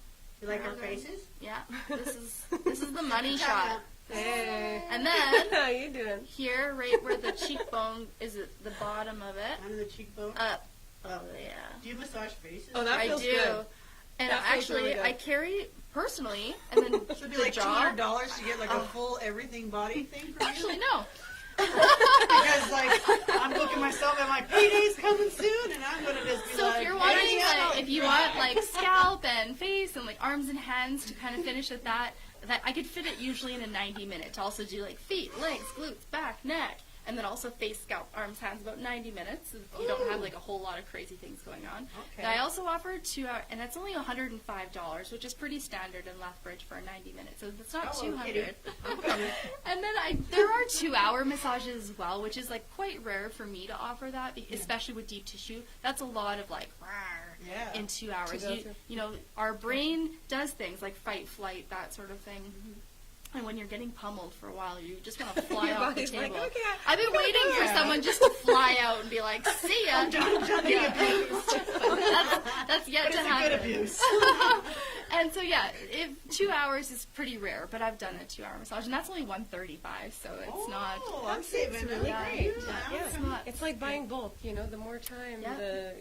You like our Okay. faces? Yeah. This is the money Tap, shot. tap. Hey. And then How you doing? here, right where the cheekbone is at the bottom of it, Under the cheekbone. up. Oh. Yeah. Do you massage faces? Oh, that I feels do. good. And That feels actually, really good. I carry personally, and then Should it be the like jaw. $200 to get like a full everything body thing from Actually, you? no. Because like I'm booking myself and my payday's coming soon, and I'm gonna just be So like, if you're wanting, "Hey, like, oh, if you want like scalp and face and like arms and hands to kind of finish at that I could fit it usually in a 90 minute to also do like feet, legs, glutes, back, neck. And then also face, scalp, arms, hands, about 90 minutes if you don't have like a whole lot of crazy things going on. Okay. And I also offer 2 hour, and that's only $105, which is pretty standard in Lethbridge for 90 minutes. So it's not Oh, okay. $200. Okay. And then there are 2-hour massages as well, which is like quite rare for me to offer that, especially with deep tissue. That's a lot of like Yeah. in 2 hours. go through. You know, our brain does things like fight, flight, that sort of thing. And when you're getting pummeled for a while, you just want to fly Your off the body's like, table. okay, I've been waiting for Yeah. someone just to fly out and be like, "See ya." Yeah. That's yet But to it's a good happen. abuse. And so yeah, 2 hours is pretty rare, but I've done a 2-hour massage, and that's only $135, so it's not. Oh, I'm saving really Yeah. great. Yeah. Yeah, It's not- it's like buying bulk. You know, the more time, Yeah. the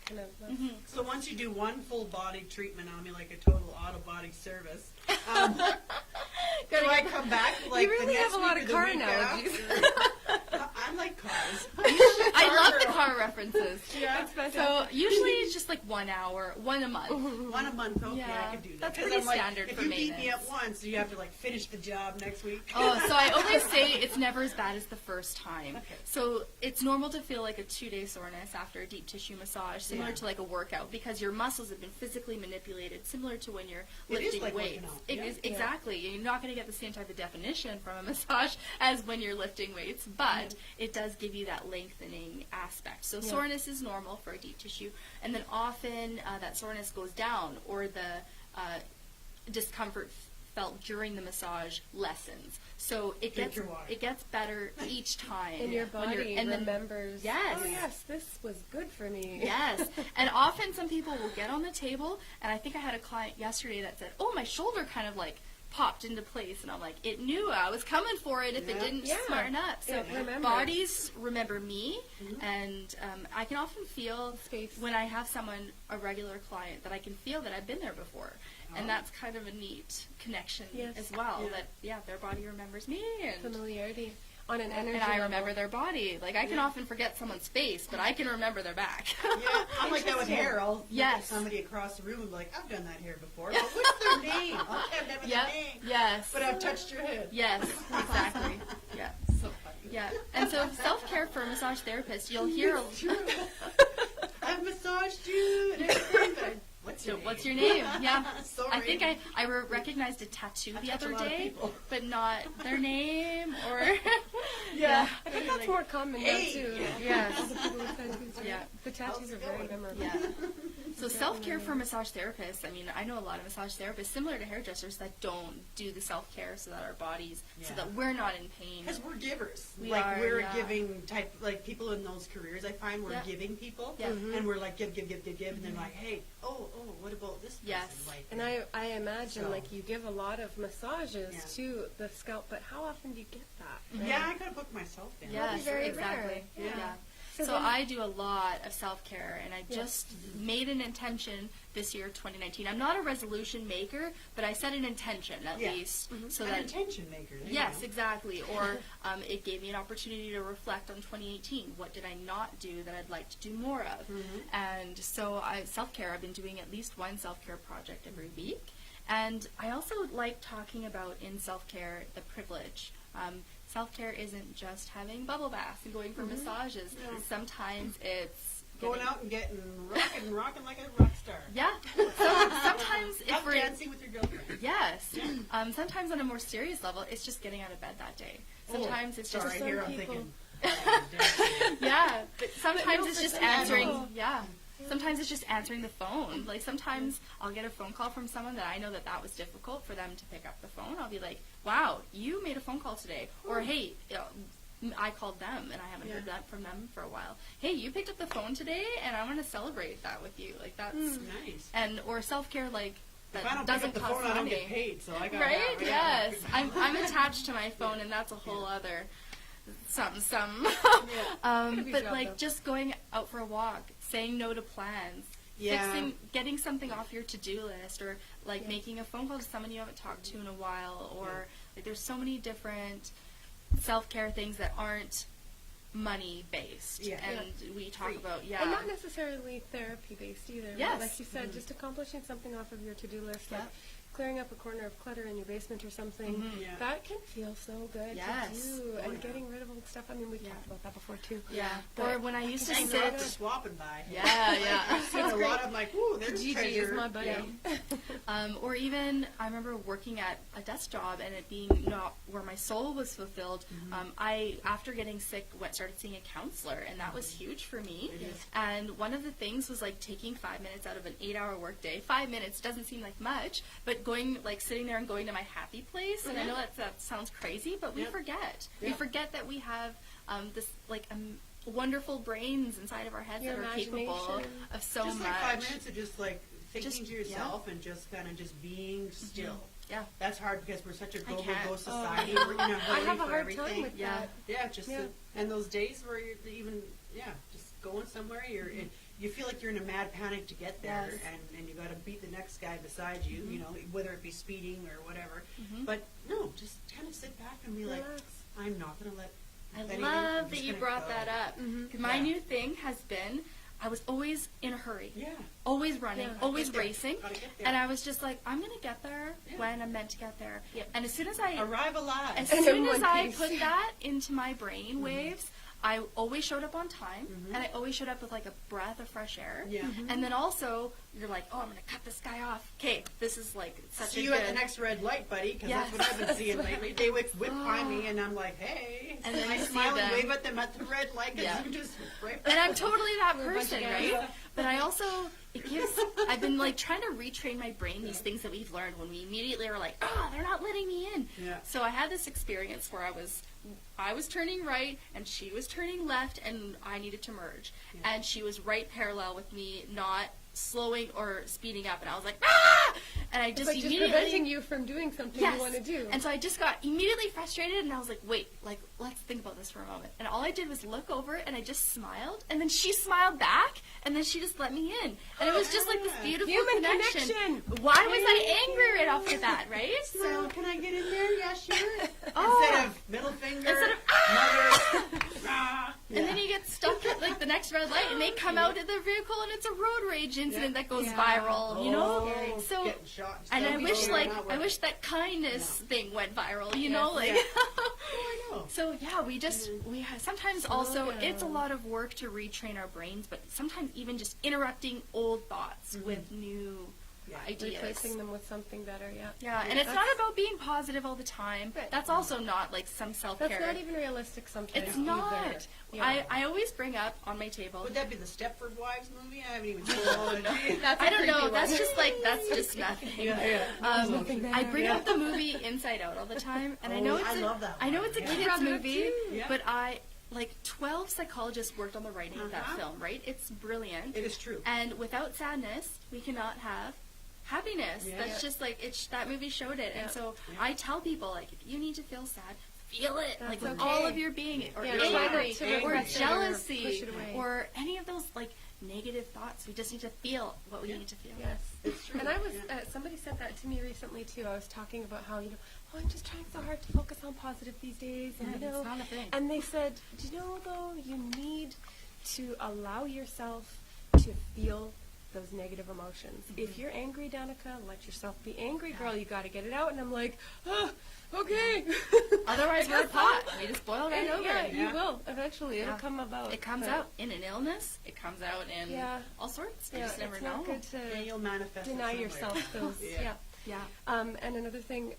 kind of. Less. So once you do one full body treatment on me, like a total auto body service, do I come back like You really the next have a lot week of or the car week analogies. after? I like cars. I love the car references. Yeah. So usually it's just like 1 hour, one a month. One a month, okay, Yeah, I could do that. that's 'Cause pretty I'm like, standard if for you beat me maintenance. up once, you have to like finish the job next week. Oh, so I always say it's never as bad as the first time. Okay. So it's normal to feel like a 2-day soreness after a deep tissue massage, similar Yeah. to like a workout, because your muscles have been physically manipulated, similar to when you're It is lifting like weights. working out, It yeah. is exactly. You're not going to get the same type of definition from a massage as when you're lifting weights, but it does give you that lengthening aspect. So Yeah. soreness is normal for a deep tissue, and then often that soreness goes down, or the discomfort felt during the massage lessens. So it Drink your water. gets better each time. And your when you're- body and then- remembers. Yes. Oh yes, this was good for me. Yes, and often some people will get on the table, and I think I had a client yesterday that said, "Oh, my shoulder kind of like popped into place," and I'm like, "It knew I was coming for it if it Yeah. didn't Yeah. smarten up." So It remembers. bodies remember me, and I can often feel Space. when I have someone, a regular client, that I can feel that I've been there before. And that's kind of a neat connection Yes. as well. Yeah. That their body remembers me, and Familiarity on an energy and I level. remember their body. Like I can often forget someone's face, but I can remember their back. Yeah, I'm like that with hair. I'll look at Yes. somebody across the room and be like, I've done that hair before. But what's their name? Okay, I've never Yep. their name. Yes. But I've touched your head. Yes. Exactly. Yeah. So funny. Yeah. And so self-care for a massage therapist, you'll hear. It's true. I've massaged you and everything, but what's your So name? what's your name? Yeah. Sorry. I think I recognized a tattoo the touch a other lot of day, people. but not their name or. Yeah. I think that's more common now Hey. too. Yes. The people with tattoos. Right? Yeah. The tattoos are very memorable. Yeah. So self-care for massage therapists, I mean, I know a lot of massage therapists, similar to hairdressers, that don't do the self-care so that our bodies, so Yeah. that we're not in pain. Because we're givers. We like are, we're yeah. a giving type, like people in those careers, I find we're Yeah. giving people. Yeah. And we're like give, and then like, hey, oh, what about this person? Yes. Like, And I imagine So- like you give a lot of massages Yeah. to the scalp, but how often do you get that? right? yeah, I could have booked myself down. Yes, very exactly. rare. Yeah. Yeah. So then- I do a lot of self-care, and I Yes. just made an intention this year, 2019. I'm not a resolution maker, but I set an intention at Yeah. least, so An that intention maker. there you yes, go. exactly. Or it gave me an opportunity to reflect on 2018. What did I not do that I'd like to do more of? And so self-care, I've been doing at least one self-care project every week. And I also like talking about in self-care the privilege. Self-care isn't just having bubble baths and going for massages. Yeah. Sometimes it's Going getting- out and getting rocking like a rock star. Yeah. So sometimes if Up we're dancing with your girlfriend. yes. Sometimes on a more serious level, it's just getting out of bed that day. Sometimes it's just Sorry, some here I'm people- thinking. yeah. But sometimes no, it's for just some answering. people- Yeah. Sometimes it's just answering the phone. Like sometimes I'll get a phone call from someone that I know that was difficult for them to pick up the phone. I'll be like, "Wow, you made a phone call today," or "Hey." I called them and I haven't heard that from them for a while. Hey, you picked up the phone today, and I want to celebrate that with you. Like that's Nice. and or self-care like that If I don't pick doesn't up the cost phone, I don't get money. paid, so I got Right? Yes. I'm attached to my phone, and that's a whole other something. be But job, like though. just going out for a walk, saying no to plans, Yeah. getting something off your to-do list, or like making a phone call to someone you haven't talked to in a while, or like there's so many different self-care things that aren't money based, Yeah. and we talk Free. about And not necessarily therapy based either. right? Yes. Like you said, just accomplishing something off of your to-do list. Like clearing up a corner of clutter in your basement or something, Yeah. that can feel so good Yes. to do. Oh, And yeah. getting rid of old stuff. I mean, we've Yeah. talked about that before too. Yeah. But Or when I used to Thank sit. God for swapping by. Yeah, yeah. I've seen a lot of like, ooh, there's Gigi treasure. is my buddy. Yeah. Or even I remember working at a desk job and it being not where my soul was fulfilled. I, after getting sick, started seeing a counselor, and that was huge for me. It is. And one of the things was like taking 5 minutes out of an 8-hour workday. 5 minutes doesn't seem like much, but going, like sitting there and going to my happy place. And I know that sounds crazy, but we Yep. forget. We Yep. forget that we have this like wonderful brains inside of our heads Your that are capable imagination. of so Just much. like 5 minutes of just like thinking Just- to yourself and just kind of just being still. Yeah. That's hard because we're such a go can't. go society. We're in a I hurry have a for hard everything. time with Yeah. that. Yeah, just Yeah. and those days where you're even just going somewhere, you feel like you're in a mad panic to get there, Yes. and you got to beat the next guy beside you, you know, whether it be speeding or whatever. Mhm. But no, just kind of sit back and be like, Relax. I'm not gonna let. I anything- I'm love that just you gonna brought go. that up. Mhm. 'Cause my Yeah. new thing has been I was always in a hurry. Yeah. Always running, Yeah. always Get there. racing. Gotta get there. And I was just like, I'm going to get there Yeah. when I'm meant to get there. Yep. And as soon as I Arrive alive. as And in soon as one I piece. put that into my brain waves, I always showed up on time, Mhm. and I always showed up with like a breath of fresh air. Yeah. And then also, you're like, oh, I'm going to cut this guy off. Okay, this is like such See a you good... at the next red light, buddy, because Yes. that's what I've been seeing lately. They whip by me, and I'm like, hey. And then I you see smile and them. wave at them at the red light, because Yeah. you just right And I'm totally that We're a bunch of person, guys. right? But I also, it gives, I've been like trying to retrain my brain these things that we've learned when we immediately are like, oh, they're not letting me in. Yeah. So I had this experience where I was turning right and she was turning left and I needed to merge. Yeah. And she was right parallel with me, not slowing or speeding up. And I was like, ah! And I It's just like just immediately... preventing you from doing something Yes. you want to do. And so I just got immediately frustrated, and I was like, wait, like, let's think about this for a moment. And all I did was look over, and I just smiled, and then she smiled back, and then she just let me in. And it was just like this beautiful Human connection. connection. Why was I angry right off the bat, right? So, can I get in there? Yeah, sure. Oh. Instead of middle finger, Instead of, mother, ah. And then you get stuck at like the next red light, and they come out of their vehicle, and it's a road rage incident that goes Yeah. viral, you know? Oh, So, getting shot and I stuff. wish Oh, like not I working. wish that kindness thing went viral, you know? Like, Yeah. Oh, I know. So yeah, we just sometimes also down. it's a lot of work to retrain our brains, but sometimes even just interrupting old thoughts with new Yeah. ideas. Replacing them with something better, yeah. Yeah, and it's not about being positive all the time. Right. That's also not like some self-care. That's not even realistic sometimes. It's not. either. Yeah. I always bring up on my table. Would that be the Stepford Wives movie? I haven't even seen it. That's a I don't know. creepy That's one. just like that's just nothing. Yeah. Nothing there. I bring Yeah. up the movie Inside Out all the time, and I Oh, know it's I love that I know one. it's a Yeah. kids Brought it up movie, too. Yeah. but 12 psychologists worked on the writing of that Uh-huh. film. Right? It's brilliant. It is true. And without sadness, we cannot have happiness. Yeah. That's just like that movie showed it. Yeah. And so Yeah. I tell people like, if you need to feel sad, feel it That's like with okay. all of your being, or Yeah, anger, try not to or repress it or jealousy, push it away. or any of those like negative thoughts. We just need to feel what we Yeah. need to feel. Yes. It's true. And I was, Yeah. somebody said that to me recently too. I was talking about how, oh, I'm just trying so hard to focus on positive these days. And, Yeah, it's not a thing. And they said, do you know, though, you need to allow yourself to feel those negative emotions. If you're angry, Danica, let yourself be angry, girl. You got to get it out. And I'm like, okay. Otherwise, we're a pot. We just boil right over. Yeah, it. you will. Eventually, it'll Yeah. come about. It comes But, out in an illness. It comes out in Yeah. all sorts. You Yeah, just never it's know. not good Yeah, to you'll manifest it deny somewhere. yourself those. Yeah. Yeah. Yeah. And another thing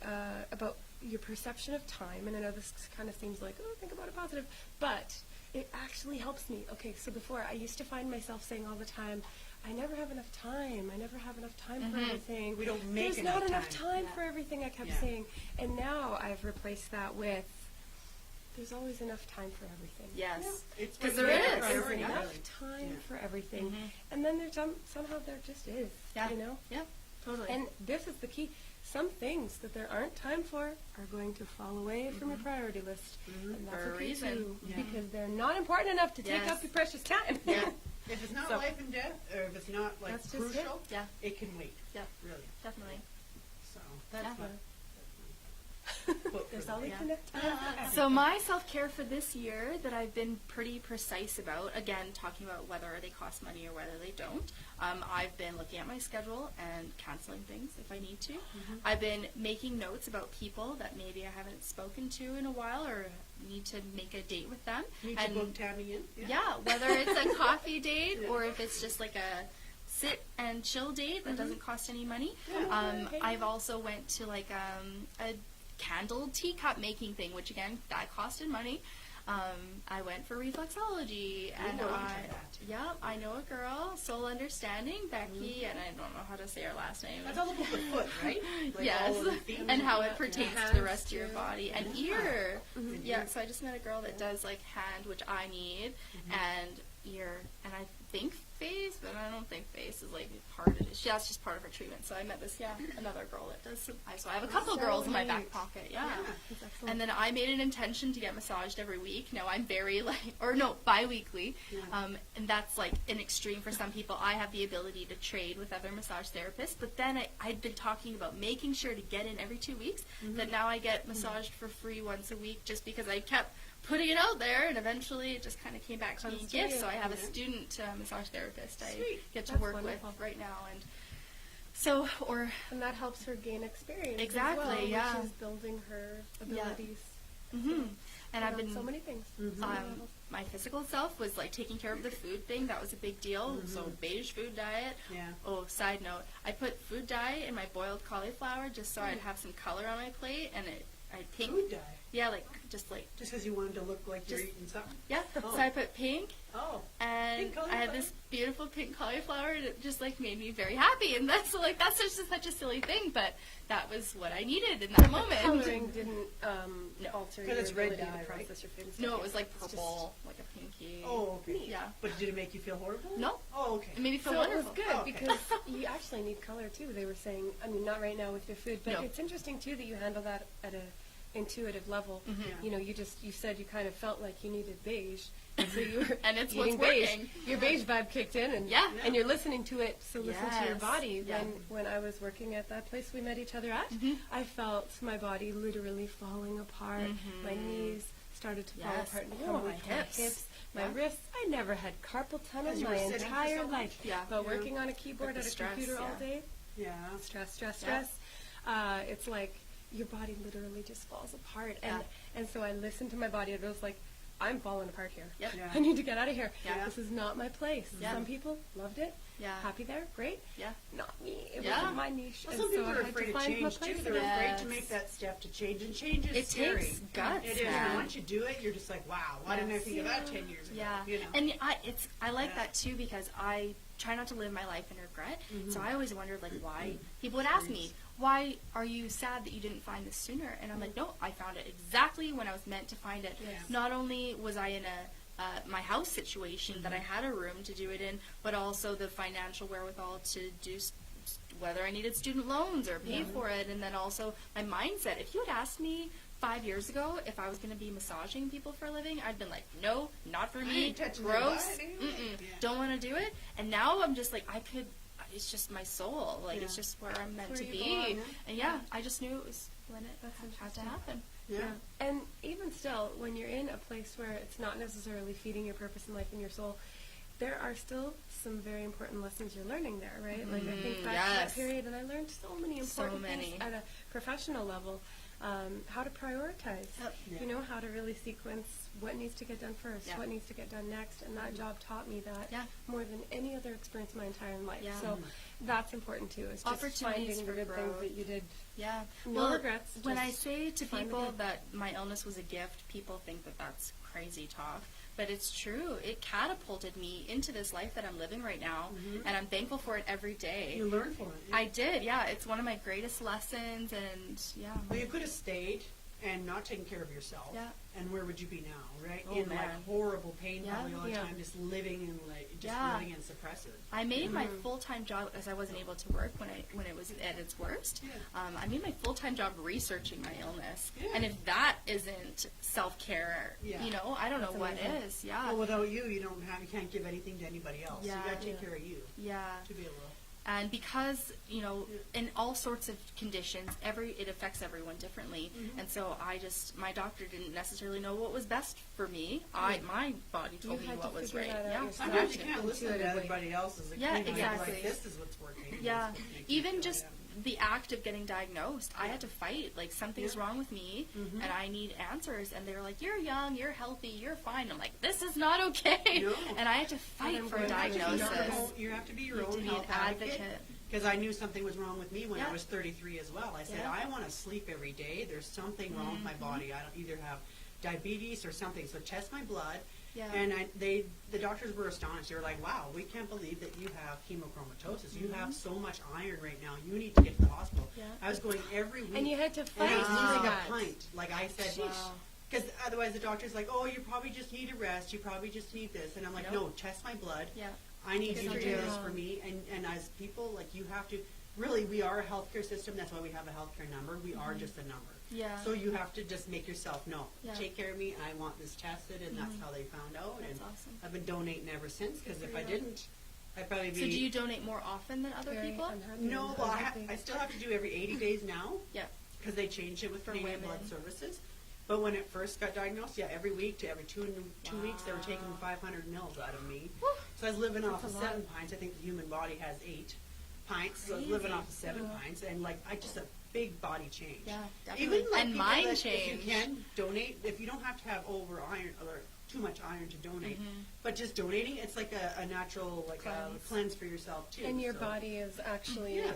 about your perception of time, and I know this kind of seems like, oh, think about it positive, but it actually helps me. Okay, so before, I used to find myself saying all the time, I never have enough time. I never have enough time for everything. We don't make There's enough not enough time. time for everything, I kept Yeah. saying. And now I've replaced that with, there's always enough time for everything. Yes. It's 'Cause what there you is. make a There's priority, enough really. time Yeah. for everything. Mhm. And then there's somehow there just is, Yeah. you know? Yeah. Totally. And this is the key. Some things that there aren't time for are going to fall away from your priority list. And that's For a okay reason. too, Yeah. because they're not important enough to take Yes. up your precious time. Yeah. If it's not So- life and death, or if it's not like That's just crucial, Yeah. it can wait. Yeah. Really. Definitely. So that's Yeah. what. Book There's for always Yeah. enough time. So my self-care for this year that I've been pretty precise about, again, talking about whether they cost money or whether they don't, I've been looking at my schedule and canceling things if I need to. I've been making notes about people that maybe I haven't spoken to in a while or need to make a date with them. Need to book Tami in? Yeah, whether it's a coffee date or if it's just like a sit and chill date that doesn't cost any money. Okay. I've also went to like a candle teacup making thing, which again, that costed money. I went for reflexology, and I wanna try that. I know a girl, Soul Understanding, Becky, and I don't know how to say her last name. That's all about the foot, right? Like Yes, all of the feet and how that. it pertains Yeah. to the rest of your Hands, body and Yeah. ear. Mhm. Yeah, so I just met a girl that does like hand, which I need, and ear, and I think face, but I don't think face is like part of it. That's just part of her treatment. So I met this, another girl that does. So I have a couple so girls in my back neat. pocket. Yeah. That's excellent. And then I made an intention to get massaged every week. Now I'm very bi-weekly. Yeah. And that's like an extreme for some people. I have the ability to trade with other massage therapists, but then I'd been talking about making sure to get in every 2 weeks, that now I get massaged for free once a week just because I kept putting it out there, and eventually it just kind of came back to me in Comes to gifts. you. So I have a Yeah. student massage therapist I Sweet. get to That's work wonderful. with right now. And so, And that helps her gain experience Exactly, as well, yeah. which is building her abilities. and I've on been so many things. my physical self was like taking care of the food thing. That was a big deal. So beige food diet. Yeah. Oh, side note, I put food dye in my boiled cauliflower just so I'd have some color on my plate, and I pink. Food dye. Yeah, like just like Just because you wanted to look like you're Just- eating something? yeah. Oh. So I put pink, Oh. and Pink I had this beautiful pink cauliflower, and it just like made me very happy. And that's like that's just such a silly thing, but that was what I needed in that moment. Coloring didn't alter Because your it's red ability dye, to right? process your food. and No, stuff. it was like It's just- purple, like a pinky. Oh, okay. Yeah. But did it make you feel horrible? No. Oh, okay. It made me feel So it was wonderful. good Oh, okay. because you actually need color too. They were saying, I mean, not right now with your food, but No. it's interesting too that you handle that at a intuitive level. Mhm. Yeah. You know, you said you kind of felt like you needed beige, so you were And it's eating what's beige. working. Your beige vibe kicked in, and Yeah. and you're listening to it. So listen to your Yes. body. Yeah. When I was working at that place we met each other at, I felt my body literally falling apart. My knees started to fall Yes. apart and Oh, become my weak. My hips. hips, my Yeah. wrists. I never had carpal tunnel Because you my were sitting for entire so much. life. Yeah. But Yeah. working on a keyboard With at the a stress, computer all yeah. day, Yeah. stress, stress, Yeah. stress. It's like your body literally just falls apart. Yeah. And so I listened to my body. It was like, I'm falling apart here. Yep. Yeah. I need to get out of here. Yeah. This is not my place. Yeah. Some people loved it. Yeah. Happy there. Great. Yeah. Not me. It Yeah. wasn't my niche. Well, and some so people I are had afraid to of find my change place too. They're again. afraid to Yes. make that step to change, and change is It scary. takes guts, It is. man. And once you do it, you're just like, wow, why didn't I Yes. think of that 10 years ago? Yeah, You know? and I like Yeah. that too because I try not to live my life in regret. Mm-hmm. So I always wondered like why people would ask me, why are you sad that you didn't find this sooner? And I'm like, no, I found it exactly when I was meant to find it. Yeah. Not only was I in my house situation that I had a room to do it in, but also the financial wherewithal to do whether I needed student loans or pay for it, and then also my mindset. If you had asked me 5 years ago if I was going to be massaging people for a living, I'd been like, no, not for me, ain't touching their gross, body. Yeah. don't want to do it. And now I'm just like, it's just my soul, like it's Yeah. just where I'm meant Where to you be. belong, yeah. And yeah, I just knew it was when it That's had to interesting. happen. Yeah. And even still, when you're in a place where it's not necessarily feeding your purpose in life and your soul, there are still some very important lessons you're learning there, right? Like I think back to that yes. period, and I learned so many So important many. things at a professional level. How to prioritize, Yep. Yeah. you know, how to really sequence what needs to get done first, Yeah. what needs to get done next, and that job taught me that Yeah. more than any other experience in my entire life. Yeah. So that's important too. Is just Opportunities finding for the good growth. things that you did. Yeah. No regrets, When I just say to find the people good. that my illness was a gift, people think that that's crazy talk. But it's true. It catapulted me into this life that I'm living right now, and I'm thankful for it every day. You learn from it. Yeah. I did, yeah. It's one of my greatest lessons, and yeah. Well, you could have stayed and not taken care of yourself. Yeah. And where would you be now, right? Oh, in man. like horrible pain Yeah. probably all the Yeah. time, just living in like just Yeah. living in suppressive. I made my full-time job, as I wasn't able to work when it was at its worst. Yeah. I made my full-time job researching my illness, Yeah. and if that isn't self-care, Yeah. you know, I don't know That's what amazing. is. Yeah, Well, without you, you can't give anything to anybody else. Yeah. You got to take Yeah. care of you yeah. to be able to. And because, in all sorts of conditions, it affects everyone differently. And so my doctor didn't necessarily know what was best for me. My body told me had to what was figure right. that out Yeah, yourself. Sometimes you can't Intuitively. listen to everybody else's Yeah, opinion. exactly. Like, this is what's working. Yeah, This is what makes you even feel, just the act of getting diagnosed, I had to fight. Like, something's wrong with me, and I need answers. And they were like, "You're young, you're healthy, you're fine." I'm like, "This is not okay," No. and I had to fight for a You have to be diagnosis. You have to be your You have own to be health an advocate. Because I knew something was wrong with me when Yeah. I was 33 as well. I said, Yeah. I want to sleep every day. There's something wrong with my body. I don't either have diabetes or something. So test my blood. Yeah. And the doctors were astonished. They were like, wow, we can't believe that you have hemochromatosis. You have so much iron right now. You need to get to the hospital. Yeah. I was going every week. And you had to and fight I was losing through a that. pint. Like I said, Wow. because otherwise the doctor's like, oh, you probably just need a rest. You probably just need this. And I'm like, Nope. no, test my blood. Yeah. I need Good you to for do you. this for me. And as people, like, you have to, really, we are a healthcare system. That's why we have a healthcare number. We are just a number. Yeah. So you have to just make yourself know. Yeah. Take care of me. I want this tested, and that's how they found out. That's and awesome. I've been donating ever since, because Good if for I you. didn't, I'd probably be... So do you donate more often than other Very people? unhappy No, and well, unhappy. I still have to do every 80 days now, Yeah. because they changed it with For Canadian women. Blood Services. But when it first got diagnosed, every week to every two weeks, they were taking 500 mils out of me. Whew. So I was living off of That's a lot. 7 pints. I think the human body has 8 pints. So I was living Crazy. off of 7 pints, and just a big body change. Yeah, definitely. Even like And people mind that, change. if you can donate, if you don't have to have over iron or too much iron to donate, Mm-hmm. but just donating, it's like a natural cleanse for yourself too. And your so. body is actually, Yeah.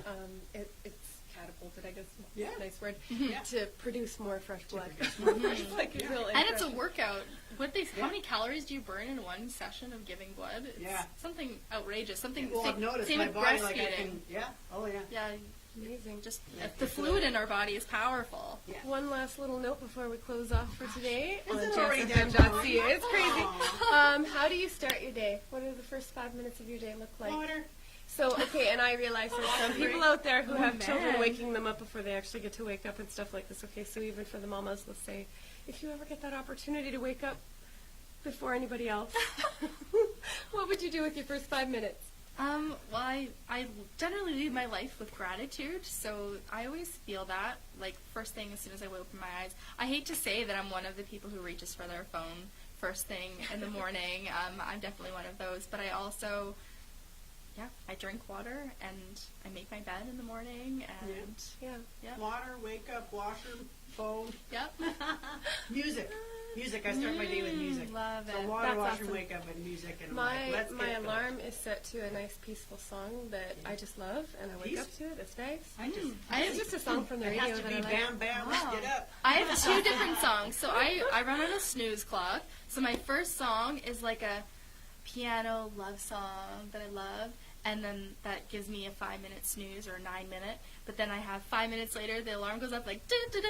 it's catapulted, I guess, Yeah. nice word, Yeah. to produce more fresh blood. produce more It's like a real And it's a impression. workout. Yeah. How many calories do you burn in one session of giving blood? It's Yeah. something outrageous. Something Well, I've noticed same my with body, like I breastfeeding. can, oh yeah. Yeah, Amazing. just Yeah, the it's fluid in our body is powerful. Yeah. One last little note before we close off for today on it already jessfm.ca. done? It's crazy. Aw. How do you start your day? What do the first 5 minutes of your day look like? Water. So, okay, and I realize there's some people out there who have children man. waking them up before they actually get to wake up and stuff like this. Okay, so even for the mamas, let's say, if you ever get that opportunity to wake up before anybody else, what would you do with your first 5 minutes? Well, I generally lead my life with gratitude, so I always feel that, like, first thing as soon as I open my eyes. I hate to say that I'm one of the people who reaches for their phone first thing in the morning. I'm definitely one of those, but I also, I drink water, and I make my bed in the morning, and, Yeah. Water, wake up, washroom, phone. yep. Music. Music. I start my day with music. Love So it. water, That's washroom, awesome. wake up, and music, and I'm My like, let's get it going. alarm is set to a nice peaceful song that I just love, and I wake up to it. It's nice. It's just a song from the It radio has to that be I like. bam, bam, let's Wow. get up. I have 2 different songs. So I run on a snooze clock. So my first song is like a piano love song that I love. And then that gives me a 5-minute snooze or a 9-minute. But then I have 5 minutes later, the alarm goes up like, and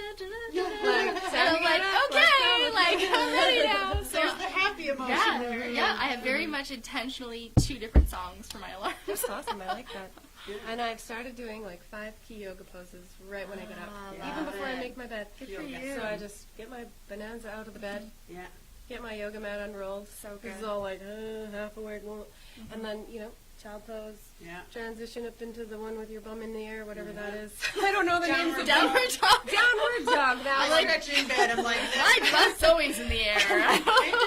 I'm like, okay, like, I'm ready now. So There's the happy emotion there. yeah, I have very much intentionally 2 different songs for my alarm. That's awesome. I like that. Yeah. And I've started doing like 5 key yoga poses right when I get up, Ah, even love before I it. make my bed. Good for Yoga. you. So I just get my bonanza out of the bed, Yeah. get my yoga mat unrolled. So This is good. all like half awake, and then child pose. Yeah. Transition up into the one with your bum in the air, whatever that is. I don't know the names of Downward dog. Downward dog. Now, I stretch in bed. I'm like, My butt's always in the air.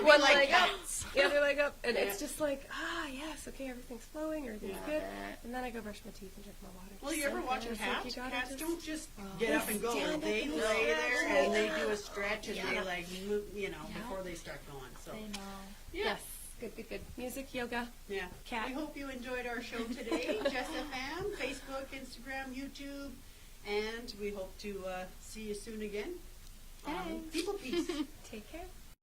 one like leg up, cats. the other leg up, and Yeah. it's just like, yes, okay, everything's flowing, everything's Yeah. good, and then I go brush my teeth and drink my water. Well, you ever watch a It's like cat? you gotta Cats just- don't just get up and go. stand up They and lay stretch there and and they do a stretch and they like move, before they start going. So I know. yeah. Yes, good. Music, yoga. Yeah. Cat. We hope you enjoyed our show today. Jess FM, Facebook, Instagram, YouTube, and we hope to see you soon again. Thanks. People peace. Take care.